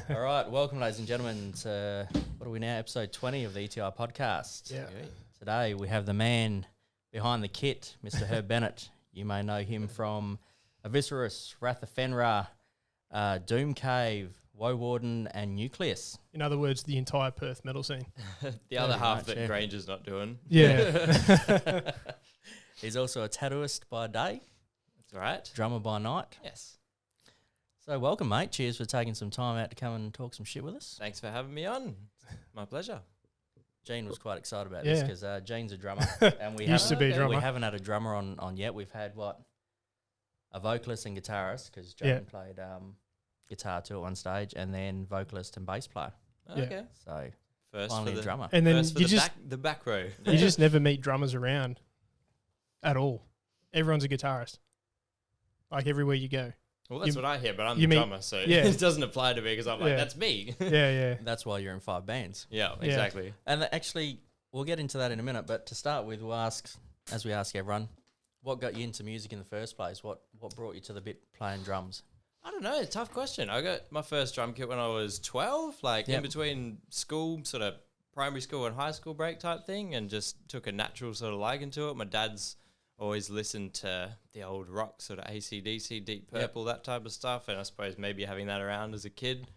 All right, welcome, ladies and gentlemen, to what are we now? Episode 20 of the ETI podcast. Yeah. Today we have the man behind the kit, Mr. Herb Bennett. You may know him from Aviscerus, Wrath of Fenrir, Doomcave, Woewarden, and Nucleust. In other words, the entire Perth metal scene. The other half much, that yeah. Granger's not doing. Yeah. He's also a tattooist by day, That's right. drummer by night. Yes. So welcome, mate. Cheers for taking some time out to come and talk some shit with us. Thanks for having me on. My pleasure. Gene was quite excited about this Yeah. because Gene's a drummer. And we Used to be a okay. drummer. We haven't had a drummer on yet. We've had, a vocalist and guitarist, because Jane played guitar too at one stage, and then vocalist and bass player. Yeah. Okay. So First finally for a the drummer. And then first for you the just back row. you just never meet drummers around at all. Everyone's a guitarist. Like everywhere you go. Well, that's You- what I hear, but I'm you the mean- drummer, so yeah. it doesn't apply to me because I'm like, Yeah. that's me. Yeah. That's why you're in 5 bands. Yeah, Yeah. exactly. And actually, we'll get into that in a minute. But to start with, we'll ask, as we ask everyone, what got you into music in the first place? What brought you to the bit playing drums? I don't know. Tough question. I got my first drum kit when I was 12, like Yep. in between school, sort of primary school and high school break type thing, and just took a natural sort of liking to it. My dad's always listened to the old rock, sort of AC/DC, Deep Purple, that type of stuff. And I suppose maybe having that around as a kid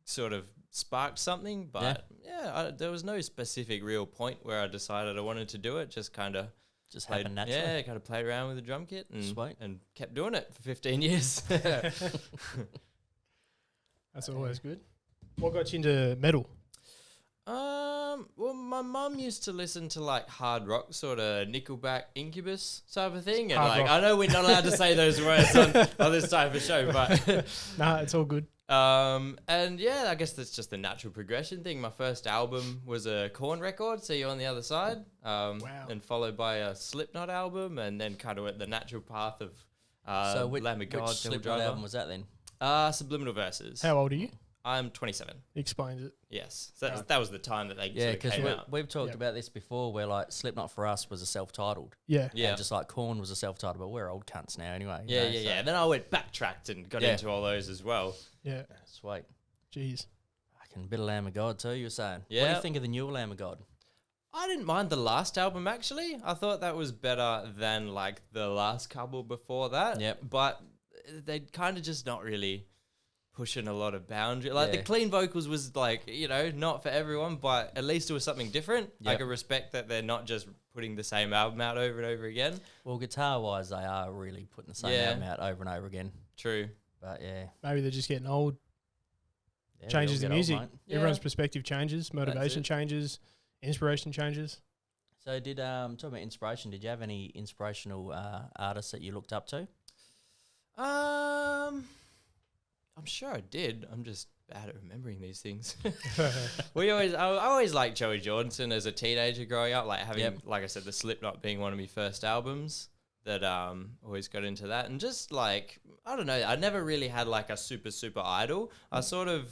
sort of sparked something. But there was no specific real point where I decided I wanted to do it. Just kind of Just happened naturally. Yeah, kind of played around with the drum kit Sweet. and kept doing it for 15 years. That's always good. What got you into metal? Well, my mum used to listen to like hard rock, sort of Nickelback, Incubus type of thing, and Hard like rock. I know we're not allowed to say those words on this type of show, but Nah, it's all good. and yeah, I guess that's just the natural progression thing. My first album was a Korn record, See You on the Other Side, Wow. and followed by a Slipknot album, and then kind of went the natural path of So which Lamb of God, Devil Slipknot Driver. album was that then? Subliminal Verses. How old are you? I'm 27. Explains it. Yes, so Right. that was the time that they Yeah, sort of because came out. we've talked Yep. about this before, where like Slipknot for us was a self-titled. Yeah. Yeah. And just like Korn was a self-titled, but we're old cunts now anyway. you Yeah, know, yeah, so- yeah. Then I went backtracked and got Yeah. into all those as well. Yeah. Sweet. Jeez. Fucking bit of Lamb of God too, you were saying. What do Yeah. you think of the newer Lamb of God? I didn't mind the last album actually. I thought that was better than like the last couple before that. Yep. But they kind of just not really pushing a lot of boundary. Like Yeah. the clean vocals was like, not for everyone, but at least it was something different. I Yep. could respect that they're not just putting the same album out over and over again. Well, guitar-wise, they are really putting the same Yeah. album out over and over again. True. But yeah. Maybe they're just getting old. Yeah, we Changes all the get old, music. mate. Yeah. Everyone's perspective changes. Motivation it. changes. Inspiration changes. So talking about inspiration, did you have any inspirational artists that you looked up to? I'm sure I did. I'm just bad at remembering these things. I always liked Joey Jordison as a teenager growing up, like having, Yep. like I said, the Slipknot being one of my first albums. That always got into that, and just like I don't know, I never really had like a super idol. I sort of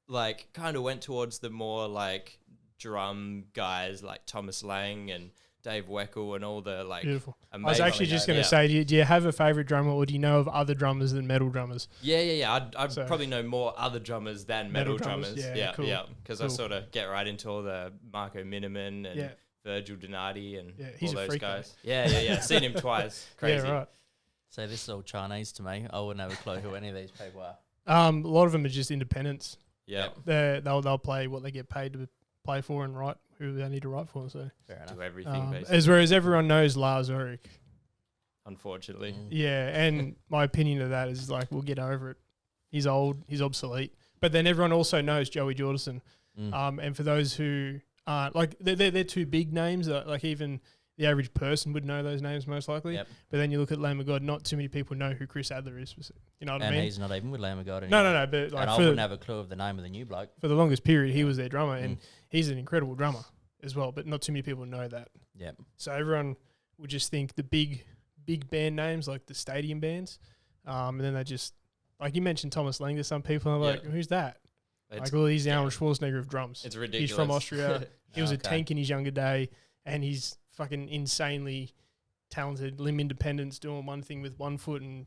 like kind of went towards the more like drum guys like Thomas Lang and Dave Weckl and all the like. Beautiful. I was amazing- actually just going to Yeah. say, do you have a favorite drummer, or do you know of other drummers than metal drummers? Yeah. I'd So- probably know more other drummers than metal Metal drummers, drummers. yeah, cool, Because I cool. sort of get right into all the Marco Miniman and Yeah. Virgil Donati and Yeah, he's all a those freak, though. guys. Yeah. Seen him twice. Crazy. Yeah, right. So this is all Chinese to me. I wouldn't have a clue who any of these people are. A lot of them are just independents. Yeah. They'll play what they get paid to play for and write who they need to write for. So, Fair enough. Do everything basically. whereas everyone knows Lars Ulrich. Unfortunately. Mm. Yeah, and my opinion of that is like, we'll get over it. He's old. He's obsolete. But then everyone also knows Joey Jordison. Mm. And for those who aren't, like, they're two big names. Like even the average person would know those names most likely. Yep. But then you look at Lamb of God, not too many people know who Chris Adler is. You know what I And mean? he's not even with Lamb of God anymore. No. But And like I for, wouldn't have a clue of the name of the new bloke. for the longest period, he was their drummer, and Mm. he's an incredible drummer as well. But not too many people know that. Yep. So everyone would just think the big band names, like the stadium bands, and then they just, like you mentioned Thomas Lang to some people, and I'm like, Yeah. who's that? It's, Like, well, he's the yeah. Arnold Schwarzenegger of drums. it's ridiculous. He's from Austria. He was a Okay. tank in his younger day, and he's fucking insanely talented, limb independence, doing one thing with one foot and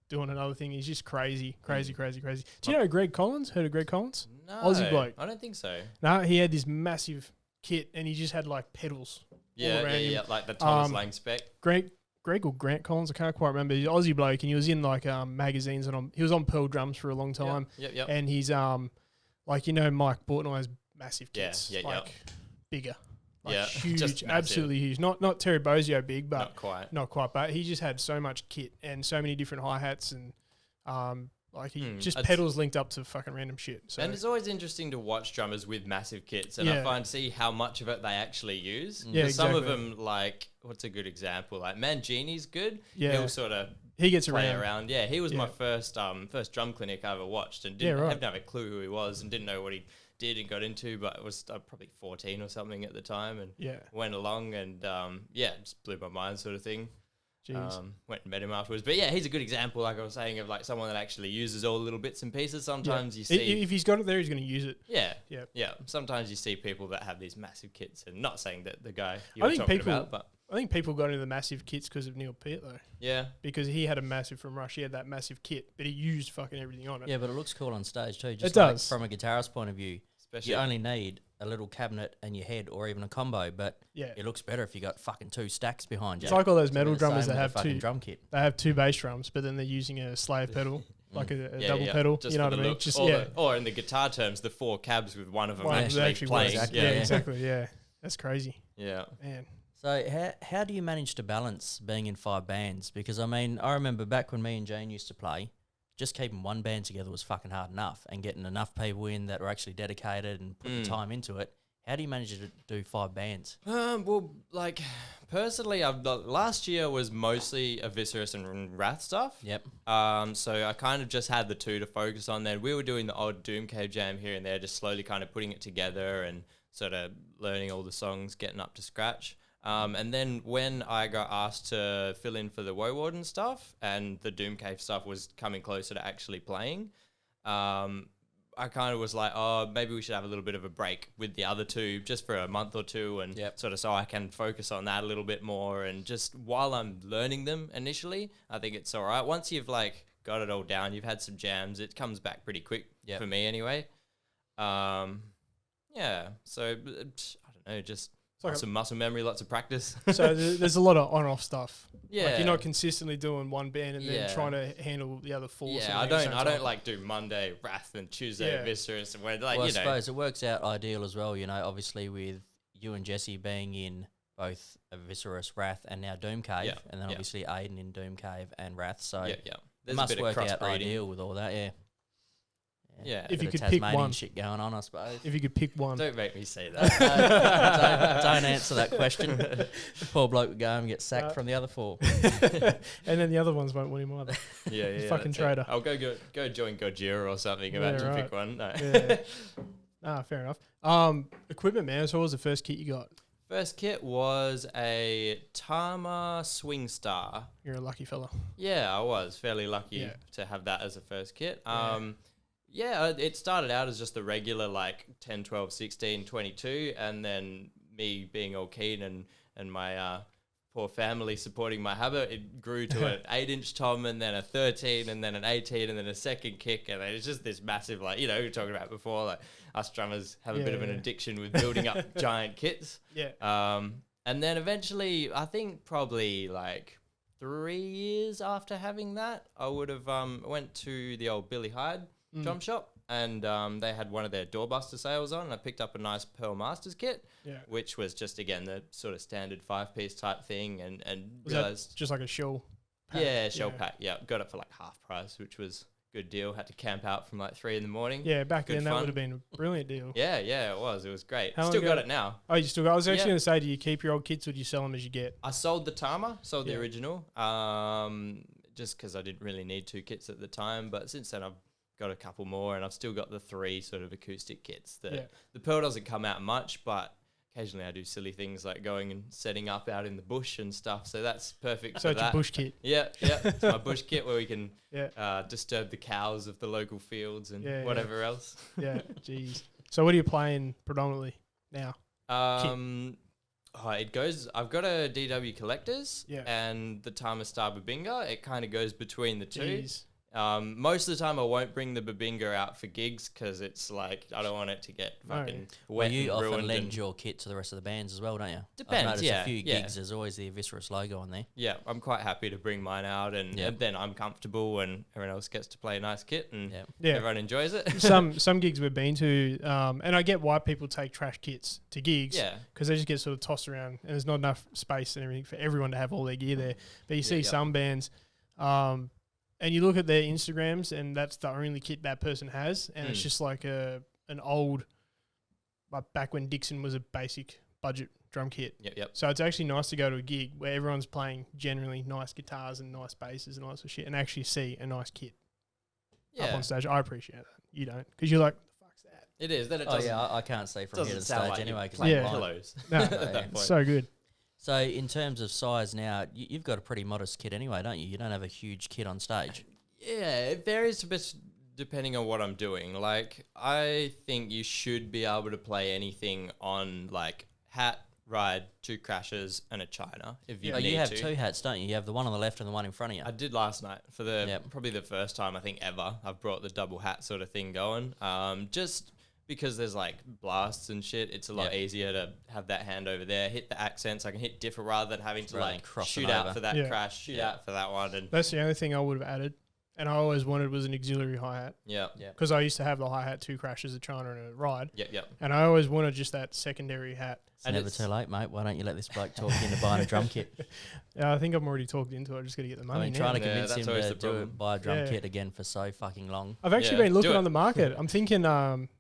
doing another thing. He's just crazy. Do you know Greg Collins? Heard of Greg Collins? No, Aussie bloke. I don't think so. No, he had this massive kit and he just had like pedals all around him. Like the Thomas Lang spec. Greg or Grant Collins, I can't quite remember. He's an Aussie bloke and he was in like magazines and he was on Pearl Drums for a long time. Yep. And he's like, you know, Mike Bortnoy has massive kits. Like bigger. Like huge, absolutely huge. Not Terry Bozzio big, but not quite. But he just had so much kit and so many different hi-hats and like he just pedals linked up to fucking random shit. So. And it's always interesting to watch drummers with massive kits, and I see how much of it they actually use. Yeah, exactly. Some of them, like, what's a good example? Like Mangini's good. Yeah, he'll sort of gets play around. Yeah, he was my first drum clinic I ever watched, and didn't have a clue who he was, and didn't know what he did and got into, but it was probably 14 or something at the time, and went along and just blew my mind, sort of thing. Went and met him afterwards, but he's a good example, like I was saying, of like someone that actually uses all the little bits and pieces. Sometimes you see if he's got it there, he's going to use it. Yeah. Sometimes you see people that have these massive kits, and not saying that the guy you were talking about, but I think people got into the massive kits because of Neil Peart though. Yeah, because he had a massive from Rush. He had that massive kit, but he used fucking everything on it. Yeah, but it looks cool on stage too. Just it does. From a guitarist point of view. Especially you only need a little cabinet and your head, or even a combo, but it looks better if you got fucking 2 stacks behind you. It's like all those metal drummers that have two drum kit. They have 2 bass drums, but then they're using a slave pedal, like a double pedal. Just you know what I mean? Just or in the guitar terms, the 4 cabs with one of them actually playing. Exactly. Yeah, that's crazy. Yeah, man. So how do you manage to balance being in 5 bands? Because I mean, I remember back when me and Jane used to play, just keeping one band together was fucking hard enough, and getting enough people in that were actually dedicated and put the time into it. How do you manage to do 5 bands? Well, like personally, last year was mostly Aviscerus and Wrath stuff. Yep. So I kind of just had the 2 to focus on. Then we were doing the odd Doomcave jam here and there, just slowly kind of putting it together and sort of learning all the songs, getting up to scratch. And then when I got asked to fill in for the Woewarden stuff and the Doomcave stuff was coming closer to actually playing, I kind of was like, oh, maybe we should have a little bit of a break with the other 2 just for a month or 2, and sort of so I can focus on that a little bit more. And just while I'm learning them initially, I think it's all right. Once you've like got it all down, you've had some jams, it comes back pretty quick for me anyway. So I don't know, just some muscle memory, lots of practice. So there's a lot of on-off stuff. Yeah, like you're not consistently doing one band and then trying to handle the other 4. Yeah, I don't like do Monday Wrath and Tuesday Aviscerus, and when I suppose it works out ideal as well. You know, obviously with you and Jesse being in both Aviscerus, Wrath, and now Doomcave, and then obviously Aiden in Doomcave and Wrath. So it must work out ideal with all that. Yeah, if you could pick one, shit going on, I suppose. If you could pick one, don't make me say that. Don't answer that question. The poor bloke would go home and get sacked from the other 4, and then the other ones won't want him either. Yeah, fucking traitor. I'll go join Gojira or something. Imagine pick one. No. Fair enough. Equipment, man. So what was the first kit you got? First kit was a Tama Swing Star. You're a lucky fella. Yeah, I was fairly lucky to have that as a first kit. It started out as just the regular like 10, 12, 16, 22, and then me being all keen and my poor family supporting my habit, it grew to an 8-inch tom, and then a 13, and then an 18, and then a second kick, and it's just this massive, like, you know, we were talking about before, like us drummers have a bit of an addiction with building up giant kits. And then eventually, I think probably like 3 years after having that, I would have went to the old Billy Hyde drum shop, and they had one of their doorbuster sales on, and I picked up a nice Pearl Masters kit, which was just, again, the sort of standard 5-piece type thing, and was realized... just like a shell pack? Yeah, shell pack, got it for like half price, which was a good deal. Had to camp out from like 3 a.m. Yeah, back then that would have been a brilliant deal. Yeah, it was great. Still got it now. Oh, you still got it? I was actually going to say, do you keep your old kits or do you sell them as you get? I sold the Tama, the original, just because I didn't really need 2 kits at the time, but since then I've got a couple more, and I've still got the 3 sort of acoustic kits. The Pearl doesn't come out much, but occasionally I do silly things like going and setting up out in the bush and stuff, so that's perfect. So it's a bush kit. It's my bush kit where we can disturb the cows of the local fields and whatever else. Jeez. So what are you playing predominantly now? It goes. I've got a DW Collectors and the Tama Star Babinga. It kind of goes between the 2. Jeez. Most of the time I won't bring the Babinga out for gigs because it's like I don't want it to get fucking wet. You and often lend your kit to the rest of the bands as well, don't you? Depends. I've noticed a few gigs. There's always the Aviscerus logo on there. Yeah, I'm quite happy to bring mine out, and then I'm comfortable, and everyone else gets to play a nice kit, and everyone enjoys it. some gigs we've been to, and I get why people take trash kits to gigs, because they just get sort of tossed around, and there's not enough space and everything for everyone to have all their gear there. But you see some bands. And you look at their Instagrams, and that's the only kit that person has, and it's just like an old, like back when Dixon was a basic budget drum kit. Yep. So it's actually nice to go to a gig where everyone's playing generally nice guitars and nice basses and all that sort of shit, and actually see a nice kit up on stage. I appreciate that. You don't, because you're like, what the fuck's that? It is. Then it I can't see from here to the stage like anyway. Because pillows. No, at that point. So good. So in terms of size now, you've got a pretty modest kit anyway, don't you? You don't have a huge kit on stage. Yeah, it varies a bit depending on what I'm doing. Like, I think you should be able to play anything on, like, hat, ride, 2 crashes, and a China if you need to. You have 2 hats, don't you? You have the one on the left and the one in front of you. I did last night for probably the first time, I think, ever. I've brought the double hat sort of thing going. Just because there's like blasts and shit, it's a lot easier to have that hand over there, hit the accents. I can hit different rather than having to like shoot out for that crash, shoot out for that one. And that's the only thing I would have added. And I always wanted was an auxiliary hi-hat. Yeah. Because I used to have the hi-hat, 2 crashes, a China and a ride. Yep. And I always wanted just that secondary hat. It's never too late, mate. Why don't you let this bloke talk you into buying a drum kit? I think I'm already talked into it. I just got to get the money. Trying to convince him to buy a drum kit again for so fucking long. I've actually been looking on the market. I'm thinking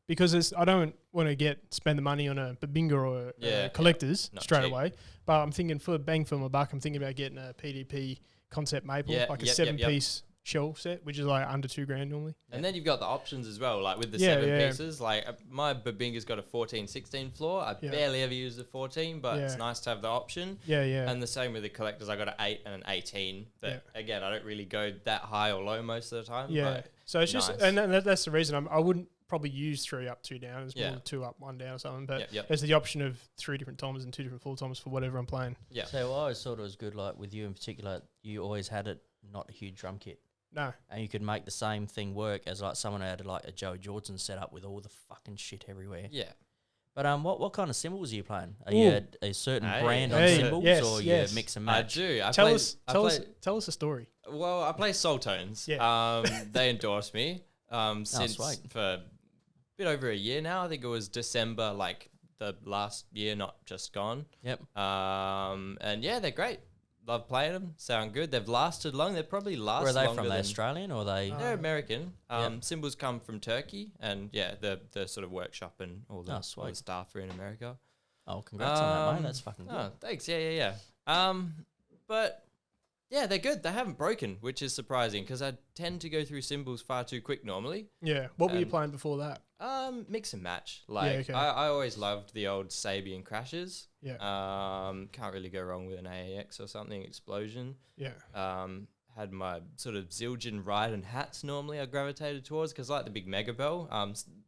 because I don't want to spend the money on a Babinga or collectors straight away. But I'm thinking for bang for my buck, I'm thinking about getting a PDP concept maple, like a 7-piece shell set, which is like under $2,000 normally. And then you've got the options as well, like with the 7 pieces. Like my Babinga's got a 14-16 floor. I barely ever use the 14, but it's nice to have the option. Yeah. And the same with the collectors. I got an 8 and an 18. But again, I don't really go that high or low most of the time. Yeah. So it's just, and that's the reason I wouldn't probably use 3 up, 2 down. It's more 2 up, 1 down or something. But there's the option of 3 different toms and 2 different full toms for whatever I'm playing. Yeah. So I always thought it was good, like with you in particular, you always had it not a huge drum kit. No. And you could make the same thing work as like someone who had like a Joe Jordan set up with all the fucking shit everywhere. Yeah. But what kind of cymbals are you playing? Are you a certain brand on cymbals or you mix and match? I do. Tell us a story. Well, I play Soul Tones. Yeah. They endorsed me since for a bit over a year now. I think it was December, like the last year, not just gone. Yep. And yeah, they're great. Love playing them. Sound good. They've lasted long. They probably last longer. Where are they from? Are they Australian or are they? They're American. Cymbals come from Turkey, and the sort of workshop and all the staff are in America. Oh, congrats on that, mate. That's fucking good. Oh, thanks. Yeah. But yeah, they're good. They haven't broken, which is surprising because I tend to go through cymbals far too quick normally. Yeah. What were you playing before that? Mix and match. Like I always loved the old Sabian crashes. Yeah. Can't really go wrong with an AAX or something explosion. Yeah. Had my sort of Zildjian ride and hats normally I gravitated towards because like the big Mega Bell.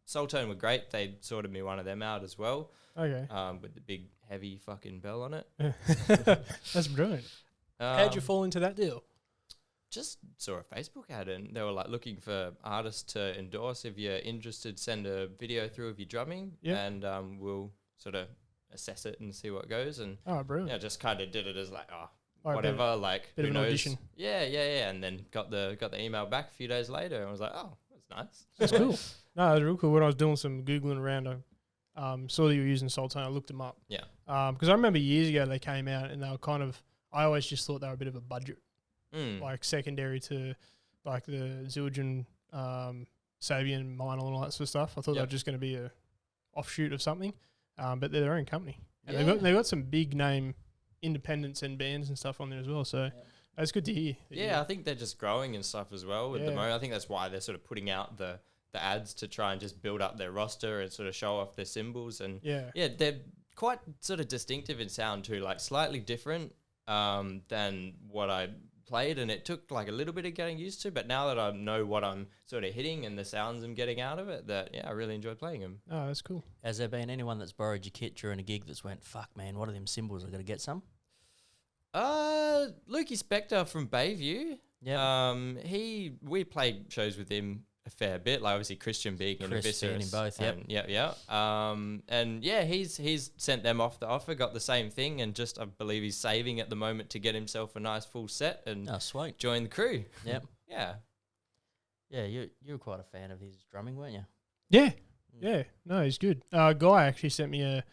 Soultone were great. They sorted me one of them out as well. Okay. With the big heavy fucking bell on it. That's brilliant. How'd you fall into that deal? Just saw a Facebook ad and they were like looking for artists to endorse. If you're interested, send a video through of your drumming and we'll sort of assess it and see what goes. And brilliant. Yeah, just kind of did it as like, whatever, like bit who of knows? An audition. Yeah. And then got the email back a few days later and I was like, oh, that's nice. That's cool. No, that was real cool. When I was doing some Googling around, I saw that you were using Soultone. I looked them up. Yeah. Because I remember years ago they came out and they were kind of, I always just thought they were a bit of a budget. Like secondary to like the Zildjian, Sabian, Minor and all that sort of stuff. I thought they were just going to be a offshoot of something, but they're their own company. And they've got some big name independents and bands and stuff on there as well. So that's good to hear. Yeah, I think they're just growing and stuff as well at the moment. I think that's why they're sort of putting out the ads to try and just build up their roster and sort of show off their cymbals. And they're quite sort of distinctive in sound too, like slightly different than what I played, and it took like a little bit of getting used to, but now that I know what I'm sort of hitting and the sounds I'm getting out of it, I really enjoy playing them. Oh, that's cool. Has there been anyone that's borrowed your kit during a gig that's went, fuck man, what are them cymbals? I got to get some? Lukey Spector from Bayview. Yeah. We played shows with him a fair bit, like obviously Christian being in Aviscerus. In both, and he's sent them off the offer, got the same thing, and just I believe he's saving at the moment to get himself a nice full set and sweet. join the crew. Yep. Yeah. Yeah, you were quite a fan of his drumming, weren't you? Yeah. Yeah. No, he's good. Guy actually sent me a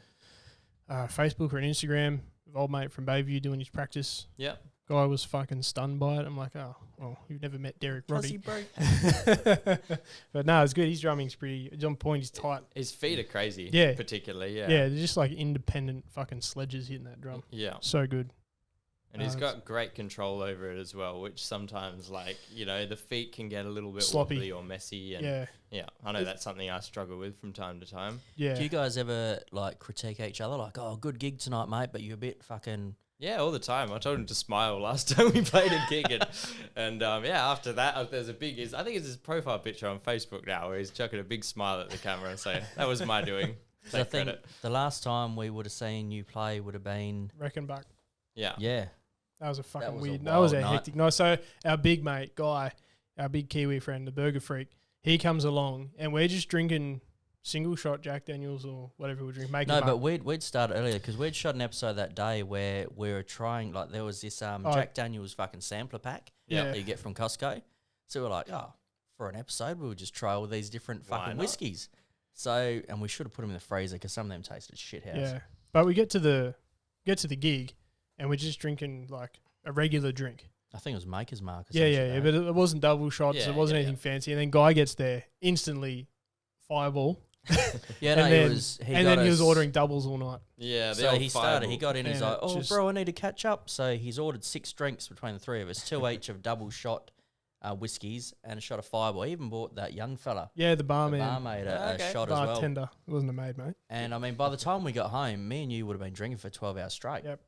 Facebook or an Instagram of old mate from Bayview doing his practice. Yeah. Guy was fucking stunned by it. I'm like, oh, well, you've never met Derek Roddy. But no, it's good. His drumming's he's on point, he's tight. His feet are crazy, particularly, Yeah, they're just like independent fucking sledges hitting that drum. Yeah. So good. And he's got great control over it as well, which sometimes, like, the feet can get a little bit sloppy wobbly or messy. And yeah, I know that's something I struggle with from time to time. Yeah. Do you guys ever, like, critique each other? Like, oh, good gig tonight, mate, but you're a bit fucking... Yeah, all the time. I told him to smile last time we played a gig. And after that, there's a big... I think it's his profile picture on Facebook now where he's chucking a big smile at the camera and saying, that was my doing. I think the last time we would have seen you play would have been... Reichenbach. Yeah. Yeah. That was a fucking weird... That was a hectic night. So our big mate, Guy, our big Kiwi friend, the Burger Freak, he comes along and we're just drinking... single shot Jack Daniels or whatever we drink. But we'd started earlier because we'd shot an episode that day where we were trying, like there was this Jack Daniels fucking sampler pack that you get from Costco. So we're like, for an episode we'll just try all these different fucking whiskies. So, and we should have put them in the freezer because some of them tasted shit house. Yeah, but we get to the gig and we're just drinking like a regular drink. I think it was Maker's Mark. Yeah, but it wasn't double shots. It wasn't anything fancy. And then Guy gets there instantly, fireball. He was ordering doubles all night. Yeah, so he started. He got in. He's like, "Oh, bro, I need to catch up." So he's ordered 6 drinks between the three of us, 2 each of double shot whiskies and a shot of Fireball. He even bought that young fella. Yeah, the barmaid. A shot as well. Bartender. It wasn't a maid, mate. And I mean, by the time we got home, me and you would have been drinking for 12 hours straight. Yep,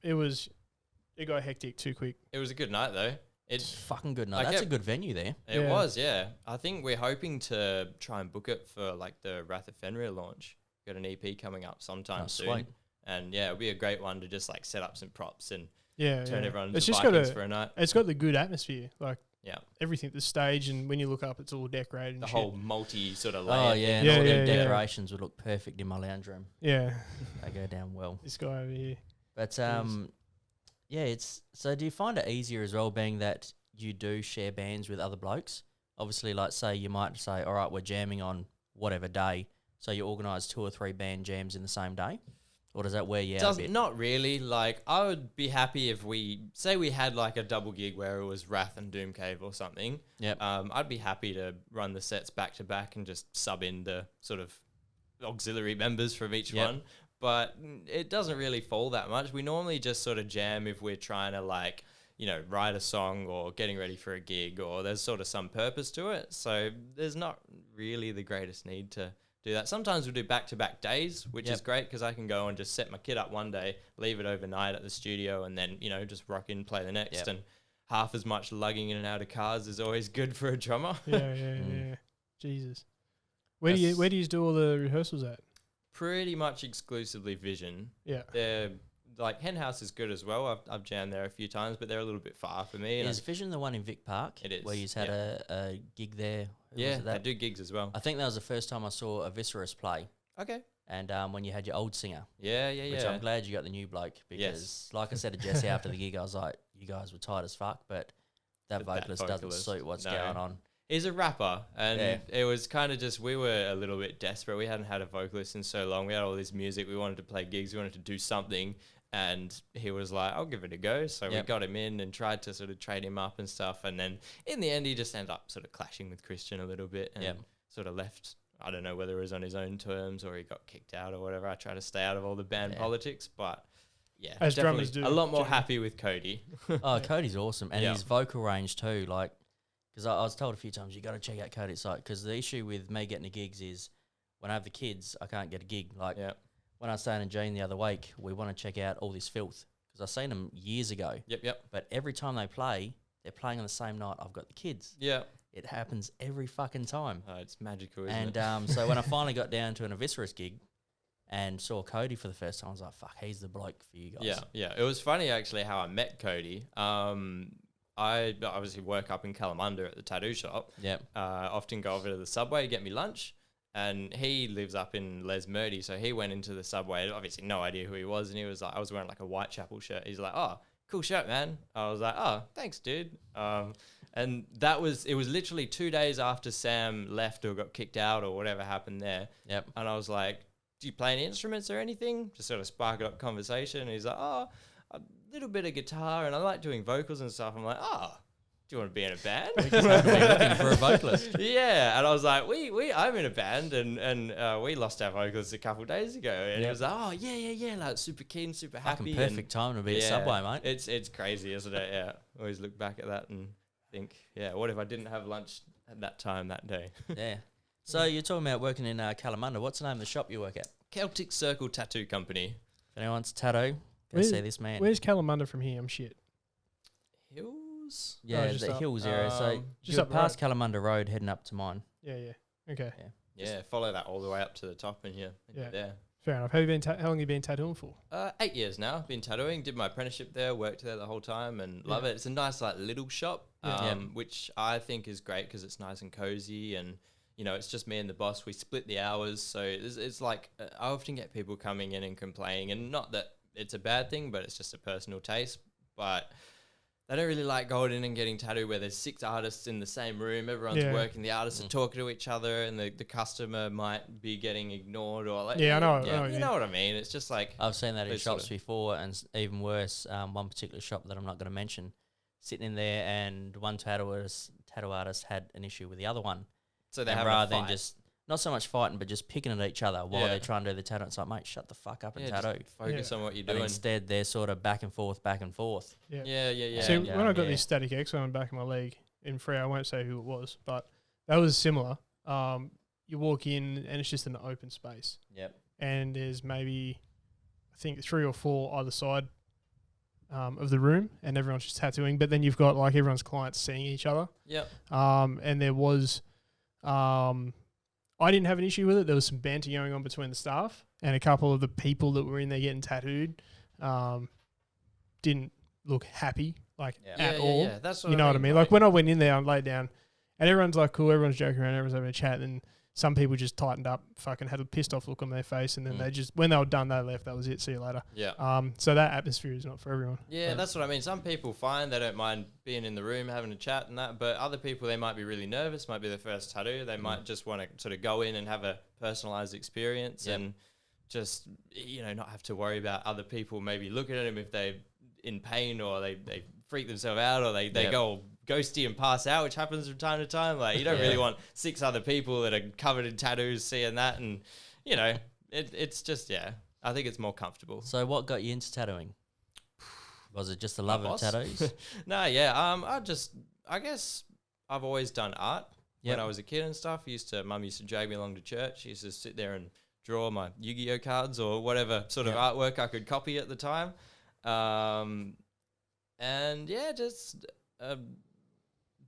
it got hectic too quick. It was a good night though. It's fucking good night. That's a good venue there. It was, yeah. I think we're hoping to try and book it for like the Wrath of Fenrir launch. Got an EP coming up sometime soon. Sweet. And yeah, it'll be a great one to just like set up some props and turn everyone into Vikings for a night. It's got the good atmosphere. Like everything, the stage, and when you look up, it's all decorated and the shit. whole multi sort of layer. Oh yeah, and all the decorations would look perfect in my lounge room. Yeah. They go down well. This guy over here. But it's so do you find it easier as well being that you do share bands with other blokes? Obviously, like say you might say, all right, we're jamming on whatever day, so you organise 2 or 3 band jams in the same day, or does that wear you out a bit? Not really. Like I would be happy if we had like a double gig where it was Wrath and Doomcave or something. Yep. I'd be happy to run the sets back to back and just sub in the sort of auxiliary members from each one. But it doesn't really fall that much. We normally just sort of jam if we're trying to like, write a song or getting ready for a gig, or there's sort of some purpose to it. So there's not really the greatest need to do that. Sometimes we'll do back-to-back days, which is great because I can go and just set my kit up one day, leave it overnight at the studio, and then, just rock in, play the next. And half as much lugging in and out of cars is always good for a drummer. Yeah. Jesus. Where do you do all the rehearsals at? Pretty much exclusively Vision. Yeah. They're like Hen House is good as well. I've jammed there a few times, but they're a little bit far for me. Is Vision the one in Vic Park? It is. Where you had a gig there? They do gigs as well. I think that was the first time I saw Aviscerus play. Okay. And when you had your old singer. Yeah. Which I'm glad you got the new bloke because, like I said to Jesse after the gig, I was like, you guys were tight as fuck, but that vocalist doesn't suit what's going on. He's a rapper, and it was kind of just, we were a little bit desperate. We hadn't had a vocalist in so long. We had all this music. We wanted to play gigs. We wanted to do something. And he was like, I'll give it a go. So we got him in and tried to sort of trade him up and stuff. And then in the end, he just ended up sort of clashing with Christian a little bit and sort of left. I don't know whether it was on his own terms or he got kicked out or whatever. I try to stay out of all the band politics, but as drummers do, a lot more happy with Cody. Cody's awesome. And his vocal range too, like, because I was told a few times, you got to check out Cody's site, because the issue with me getting the gigs is when I have the kids, I can't get a gig. Like, when I was saying to Gene the other week, we want to check out All This Filth, because I've seen them years ago. Yep. But every time they play, they're playing on the same night I've got the kids. Yeah. It happens every fucking time. Oh, it's magical, isn't it? And so when I finally got down to an Aviscerus gig and saw Cody for the first time, I was like, fuck, he's the bloke for you guys. Yeah. It was funny, actually, how I met Cody. I obviously work up in Kalamunda at the tattoo shop. Yep. Often go over to the Subway to get me lunch. And he lives up in Les Murdy, so he went into the Subway. Obviously, no idea who he was, and he was like, I was wearing like a Whitechapel shirt. He's like, "Oh, cool shirt, man." I was like, "Oh, thanks, dude." And it was literally 2 days after Sam left or got kicked out or whatever happened there. Yep. And I was like, "Do you play any instruments or anything?" Just sort of spark up conversation. And he's like, "Oh, a little bit of guitar, and I like doing vocals and stuff." I'm like, "Oh, do you want to be in a band?" We just have to be looking for a vocalist. Yeah, and I was like, I'm in a band, and we lost our vocalist a couple of days ago, and he was like, "Oh yeah, like super keen, super happy." Perfect time to be at Subway, mate. It's crazy, isn't it? Yeah, always look back at that and think, yeah, what if I didn't have lunch at that time that day? Yeah. So you're talking about working in Kalamunda. What's the name of the shop you work at? Celtic Circle Tattoo Company. If anyone's tattoo, go see this man. Where's Kalamunda from here? I'm shit. Hills? Yeah, the hills area. So just up past Kalamunda Road, heading up to mine. Yeah. Okay. Yeah, follow that all the way up to the top and you're there. Fair enough. How long have you been tattooing for? 8 years now. Been tattooing. Did my apprenticeship there. Worked there the whole time and love it. It's a nice like little shop, which I think is great because it's nice and cozy and it's just me and the boss. We split the hours, so it's like I often get people coming in and complaining, and not that it's a bad thing, but it's just a personal taste. But they don't really like going in and getting tattooed where there's 6 artists in the same room. Everyone's working. The artists are talking to each other, and the customer might be getting ignored or like. Yeah, I know. You know what I mean? It's just like I've seen that in shops before, and even worse. One particular shop that I'm not going to mention, sitting in there, and one tattoo artist had an issue with the other one. So they have rather than just not so much fighting, but just picking at each other while they're trying to do the tattoo. It's like, mate, shut the fuck up and tattoo. Focus on what you're but doing. Instead, they're sort of back and forth. Yeah. So when I got this Static X on the back of my leg in Freo, I won't say who it was, but that was similar. You walk in and it's just an open space. Yep. And there's maybe, I think, 3 or 4 either side of the room, and everyone's just tattooing. But then you've got like everyone's clients seeing each other. Yep. And there was, I didn't have an issue with it. There was some banter going on between the staff, and a couple of the people that were in there getting tattooed didn't look happy at all. Yeah, that's what you know what I mean. Like when I went in there, I laid down, and everyone's like cool. Everyone's joking around. Everyone's having a chat, and some people just tightened up, fucking had a pissed off look on their face, and then they just, when they were done, they left. That was it. See you later. Yeah. So that atmosphere is not for everyone. Yeah, that's what I mean. Some people find they don't mind being in the room, having a chat and that, but other people, they might be really nervous, might be their first tattoo. They might just want to sort of go in and have a personalized experience and just, not have to worry about other people maybe looking at them if they're in pain or they freak themselves out or they go ghosty and pass out, which happens from time to time. Like you don't really want 6 other people that are covered in tattoos seeing that, and it's just I think it's more comfortable. So what got you into tattooing? Was it just the love of tattoos? No, I guess I've always done art when I was a kid and stuff. Mum used to drag me along to church. She used to sit there and draw my Yu-Gi-Oh cards or whatever sort of artwork I could copy at the time.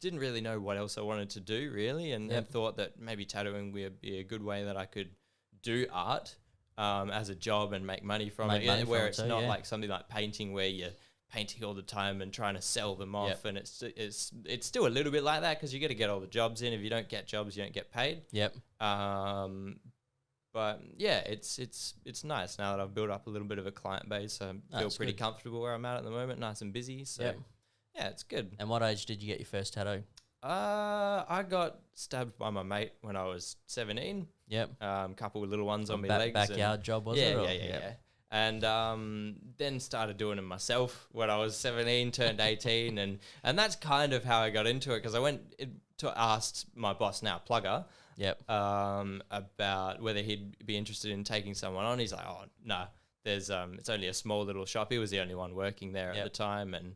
Didn't really know what else I wanted to do really, and thought that maybe tattooing would be a good way that I could do art as a job and make money from it, where it's not like something like painting where you're painting all the time and trying to sell them off, and it's still a little bit like that because you got to get all the jobs in. If you don't get jobs, you don't get paid. But yeah, it's nice now that I've built up a little bit of a client base. I feel pretty comfortable where I'm at the moment, nice and busy. So yeah, it's good. And what age did you get your first tattoo? I got stabbed by my mate when I was 17. Couple of little ones on my legs. Backyard job, was it? Yeah. And then started doing them myself when I was 17, turned 18, and that's kind of how I got into it because I went to asked my boss now, Plugger, about whether he'd be interested in taking someone on. He's like, oh, no, there's it's only a small little shop. He was the only one working there at the time, and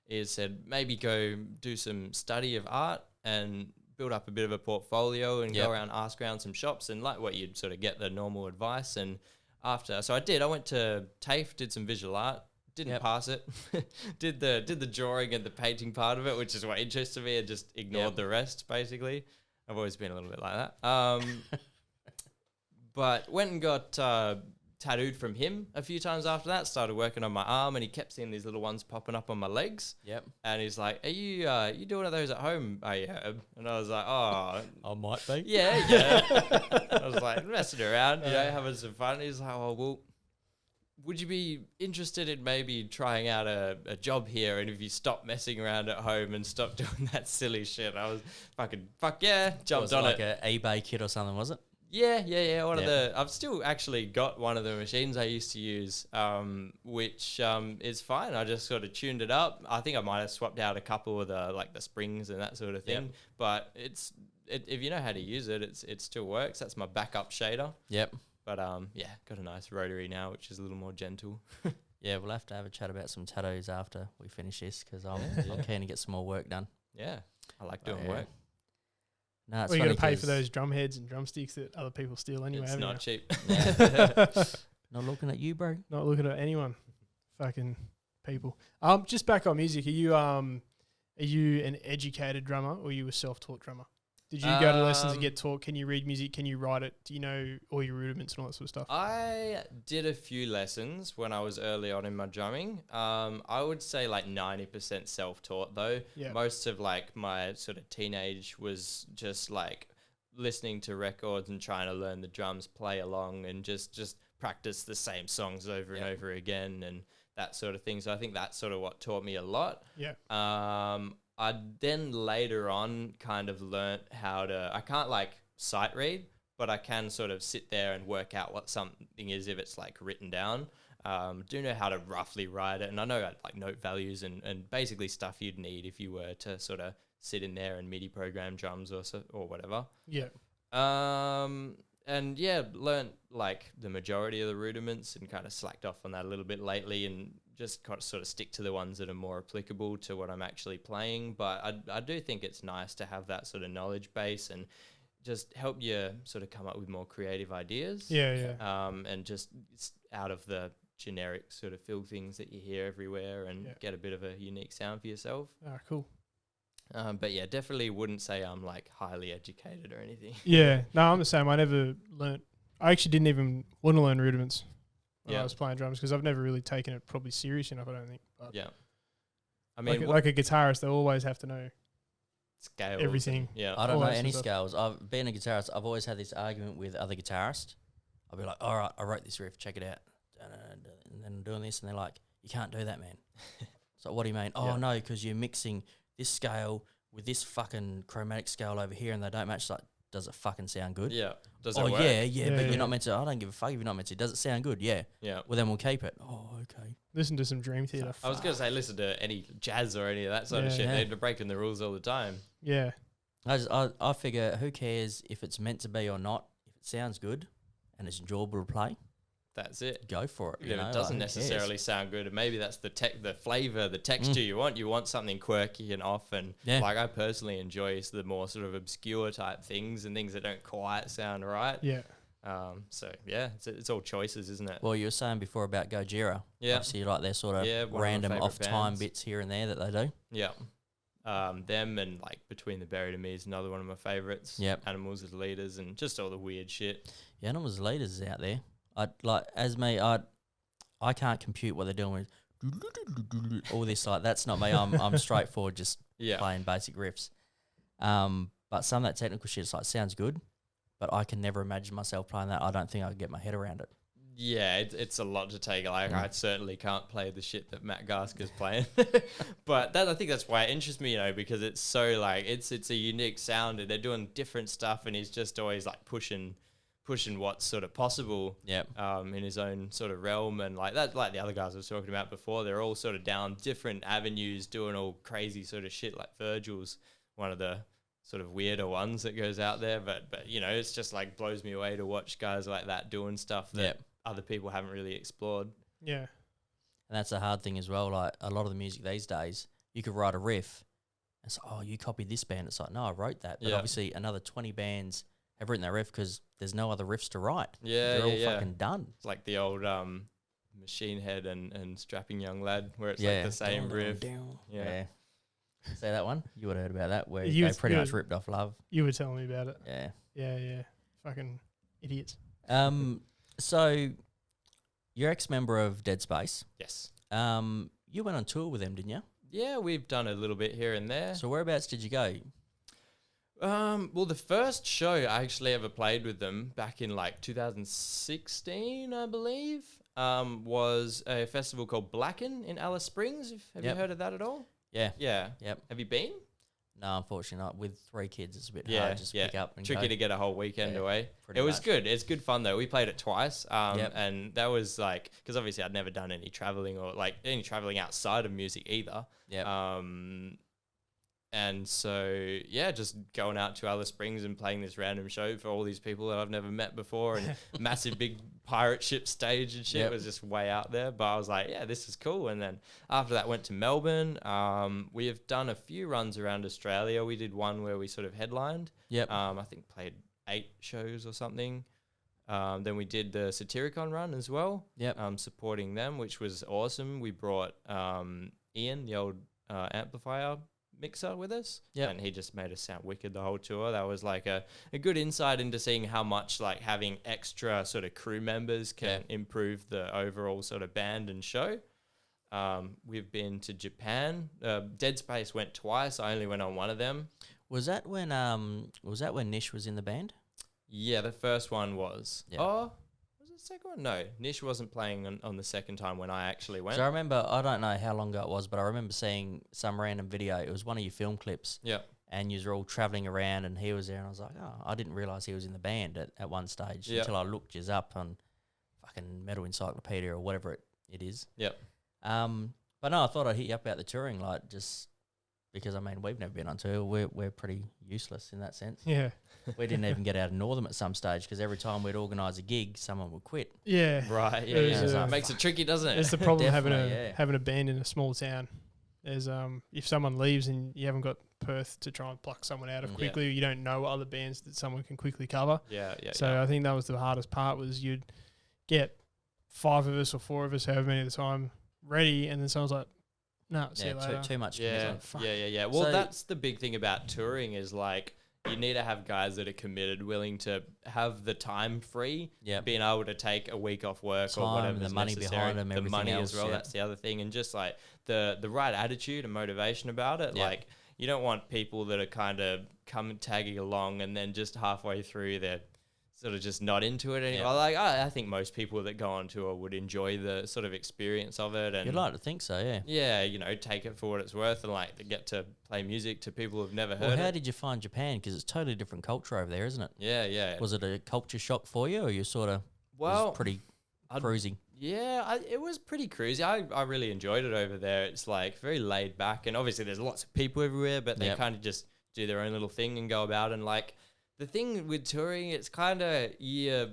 he said maybe go do some study of art and build up a bit of a portfolio and go around, ask around some shops and like what you'd sort of get the normal advice. And so I went to TAFE, did some visual art, didn't pass it, did the drawing and the painting part of it, which is what interested me, and just ignored the rest basically. I've always been a little bit like that. But went and got tattooed from him a few times after that. Started working on my arm, and he kept seeing these little ones popping up on my legs. Yep. And he's like, "Are you doing one of those at home?" I am. And I was like, "Oh, I might be." Yeah. I was like messing around, having some fun. He's like, "Oh, well, would you be interested in maybe trying out a job here? And if you stop messing around at home and stop doing that silly shit," I was fuck yeah, jumped on like it. Like an eBay kit or something, was it? Yeah. I've still actually got one of the machines I used to use, which is fine. I just sort of tuned it up. I think I might have swapped out a couple of the springs and that sort of thing. Yep. But if you know how to use it, it still works. That's my backup shader. Yep. But got a nice rotary now, which is a little more gentle. Yeah, we'll have to have a chat about some tattoos after we finish this, because I'm keen to get some more work done. Yeah, I like doing work. No, you're going to pay for those drum heads and drumsticks that other people steal anyway. It's not cheap. Not looking at you, bro. Not looking at anyone. Fucking people. Just back on music. Are you an educated drummer, or are you a self-taught drummer? Did you go to lessons and get taught? Can you read music? Can you write it? Do you know all your rudiments and all that sort of stuff? I did a few lessons when I was early on in my drumming. I would say 90% self-taught though. Yeah. Most of my sort of teenage was just listening to records and trying to learn the drums, play along, and just practice the same songs over and over again and that sort of thing. So I think that's sort of what taught me a lot. Yeah. I then later on kind of learnt how to, I can't sight read, but I can sort of sit there and work out what something is if it's written down. Do know how to roughly write it, and I know note values and basically stuff you'd need if you were to sort of sit in there and MIDI program drums or whatever. Yeah. And learnt the majority of the rudiments and kind of slacked off on that a little bit lately, and just kind of sort of stick to the ones that are more applicable to what I'm actually playing. But I do think it's nice to have that sort of knowledge base and just help you sort of come up with more creative ideas. Yeah. And just out of the generic sort of fill things that you hear everywhere and get a bit of a unique sound for yourself. Ah, cool. But yeah, definitely wouldn't say I'm highly educated or anything. Yeah, no, I'm the same. I never learnt. I actually didn't even want to learn rudiments when I was playing drums, because I've never really taken it probably serious enough, I don't think. But I mean, like a guitarist, they always have to know scales, everything. Yeah, I don't know any scales. I've been a guitarist. I've always had this argument with other guitarists. I'll be like, all right, I wrote this riff, check it out, and then I'm doing this, and they're like, you can't do that, man. So what do you mean? Oh no, because you're mixing this scale with this fucking chromatic scale over here, and they don't match. Does it fucking sound good? Yeah. Does it work? Yeah, but you're not meant to. I don't give a fuck if you're not meant to. Does it sound good? Yeah. Yeah. Well, then we'll keep it. Oh, okay. Listen to some Dream Theater. I was going to say listen to any jazz or any of that sort of shit. They're breaking the rules all the time. Yeah. I figure, who cares if it's meant to be or not? If it sounds good and it's enjoyable to play, that's it. Go for it. If it doesn't necessarily sound good, and maybe that's the flavor, the texture you want. You want something quirky and off, and I personally enjoy the more sort of obscure type things and things that don't quite sound right. Yeah. So yeah, it's all choices, isn't it? Well, you were saying before about Gojira. Yeah. Obviously, you like their sort of random off-time bits here and there that they do. Yeah. Them and Between the Buried and Me is another one of my favorites. Yep. Animals as Leaders and just all the weird shit. Yeah, Animals as Leaders is out there. I can't compute what they're doing with all this. That's not me. I'm straightforward, just playing basic riffs. But some of that technical shit sounds good, but I can never imagine myself playing that. I don't think I could get my head around it. Yeah, it's a lot to take. I certainly can't play the shit that Matt Gasker's playing, but I think that's why it interests me, because it's so it's a unique sound, and they're doing different stuff, and he's just always pushing what's sort of possible in his own sort of realm, and that, the other guys I was talking about before, they're all sort of down different avenues doing all crazy sort of shit. Virgil's one of the sort of weirder ones that goes out there, but it's just blows me away to watch guys like that doing stuff that other people haven't really explored. Yeah. And that's the hard thing as well. A lot of the music these days, you could write a riff and it's you copied this band. It's no, I wrote that. But obviously another 20 bands have written that riff because there's no other riffs to write. Yeah, they're all fucking done. It's the old Machine Head and Strapping Young Lad, where it's the same riff. Yeah. See that one? You would have heard about that, where they pretty much ripped off Love. You were telling me about it. Yeah. Yeah. Fucking idiots. So you're ex-member of Dead Space. Yes. You went on tour with them, didn't you? Yeah, we've done a little bit here and there. So whereabouts did you go? Well, the first show I actually ever played with them back in like 2016, I believe, was a festival called Blacken in Alice Springs. Have you heard of that at all? Yeah. Yeah. Yep. Have you been? No, unfortunately not. With 3 kids, it's a bit hard to pick up and tricky go. to get a whole weekend away. It was much. good. It's good fun though. We played it twice, and that was like because obviously I'd never done any traveling or like any traveling outside of music either. Yeah. And so, yeah, just going out to Alice Springs and playing this random show for all these people that I've never met before and massive big pirate ship stage and shit was just way out there. But I was like, yeah, this is cool. And then after that went to Melbourne. We have done a few runs around Australia. We did one where we sort of headlined. Yep. I think played 8 shows or something. Then we did the Satyricon run as well. Yep. Supporting them, which was awesome. We brought Ian, the old amplifier mixer with us, and he just made us sound wicked the whole tour. That was like a good insight into seeing how much like having extra sort of crew members can improve the overall sort of band and show. We've been to Japan. Dead Space went twice. I only went on one of them. Was that when Nish was in the band? Yeah, the first one was. Yeah. Oh, was it the second one? No, Nish wasn't playing on the second time when I actually went. So I remember, I don't know how long ago it was, but I remember seeing some random video. It was one of your film clips. Yeah. And you were all travelling around and he was there and I was like, oh, I didn't realise he was in the band at one stage until I looked you up on fucking Metal Encyclopedia or whatever it is. Yep. But no, I thought I'd hit you up about the touring, like just because, I mean, we've never been on tour. We're pretty useless in that sense. Yeah. We didn't even get out of Northam at some stage because every time we'd organise a gig, someone would quit. Yeah. Right. Yeah. It makes it tricky, doesn't it? It's the problem having Definitely, a band in a small town. There's if someone leaves and you haven't got Perth to try and pluck someone out of quickly, you don't know other bands that someone can quickly cover. Yeah. So I think that was the hardest part, was you'd get 5 of us or 4 of us, however many at the time, ready, and then someone's like, no, see you later. Too much. Yeah. Well, that's the big thing about touring is like you need to have guys that are committed, willing to have the time free, being able to take a week off work time, or whatever, the money necessary. behind them, the money else, as well. That's the other thing, and just like the right attitude and motivation about it. Like you don't want people that are kind of tagging along and then just halfway through they're sort of just not into it anymore. Like I think most people that go on tour would enjoy the sort of experience of it, and you'd like to think so, yeah. Yeah, you know, take it for what it's worth, and like to get to play music to people who've never heard it. Well, how did you find Japan? Because it's totally different culture over there, isn't it? Yeah. Was it a culture shock for you, or you sort of was pretty cruisy? Yeah, it was pretty cruisy. I really enjoyed it over there. It's like very laid back, and obviously there's lots of people everywhere, but they kind of just do their own little thing and go about. And like the thing with touring, it's kind of you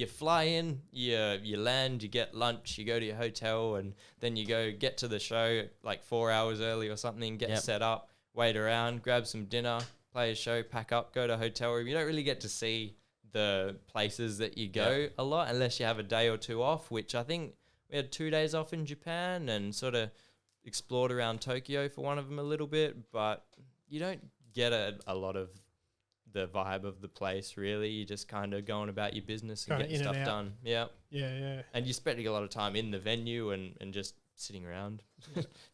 fly in, you land, you get lunch, you go to your hotel, and then you go get to the show like 4 hours early or something, get set up, wait around, grab some dinner, play a show, pack up, go to a hotel room. You don't really get to see the places that you go a lot unless you have a day or 2 off, which I think we had 2 days off in Japan and sort of explored around Tokyo for one of them a little bit, but you don't get a lot of the vibe of the place, really. You're just kind of going about your business and getting stuff done. Yeah. And you're spending a lot of time in the venue and just sitting around.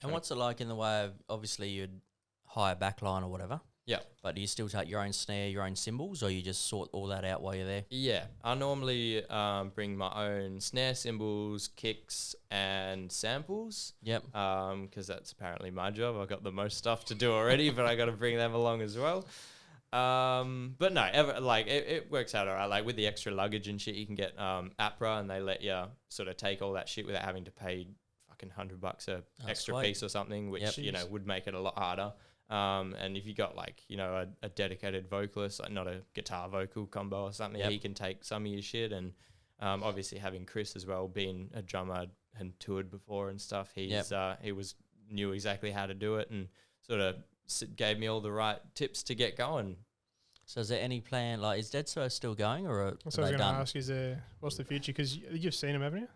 And what's it like in the way of, obviously you'd hire backline or whatever? Yeah. But do you still take your own snare, your own cymbals, or you just sort all that out while you're there? Yeah. I normally bring my own snare, cymbals, kicks, and samples. Yep. Because that's apparently my job. I've got the most stuff to do already, but I got to bring them along as well. But no, it works out all right. Like with the extra luggage and shit, you can get APRA, and they let you sort of take all that shit without having to pay fucking $100 a extra piece or something, which you know would make it a lot harder. And if you got like, you know, a dedicated vocalist, like not a guitar vocal combo or something, he can take some of your shit. And obviously having Chris as well, being a drummer and toured before and stuff, he knew exactly how to do it and sort of gave me all the right tips to get going. So is there any plan, like is Dead Space still going, or that's what I was going to ask, what's the future? Because you've seen them, haven't you?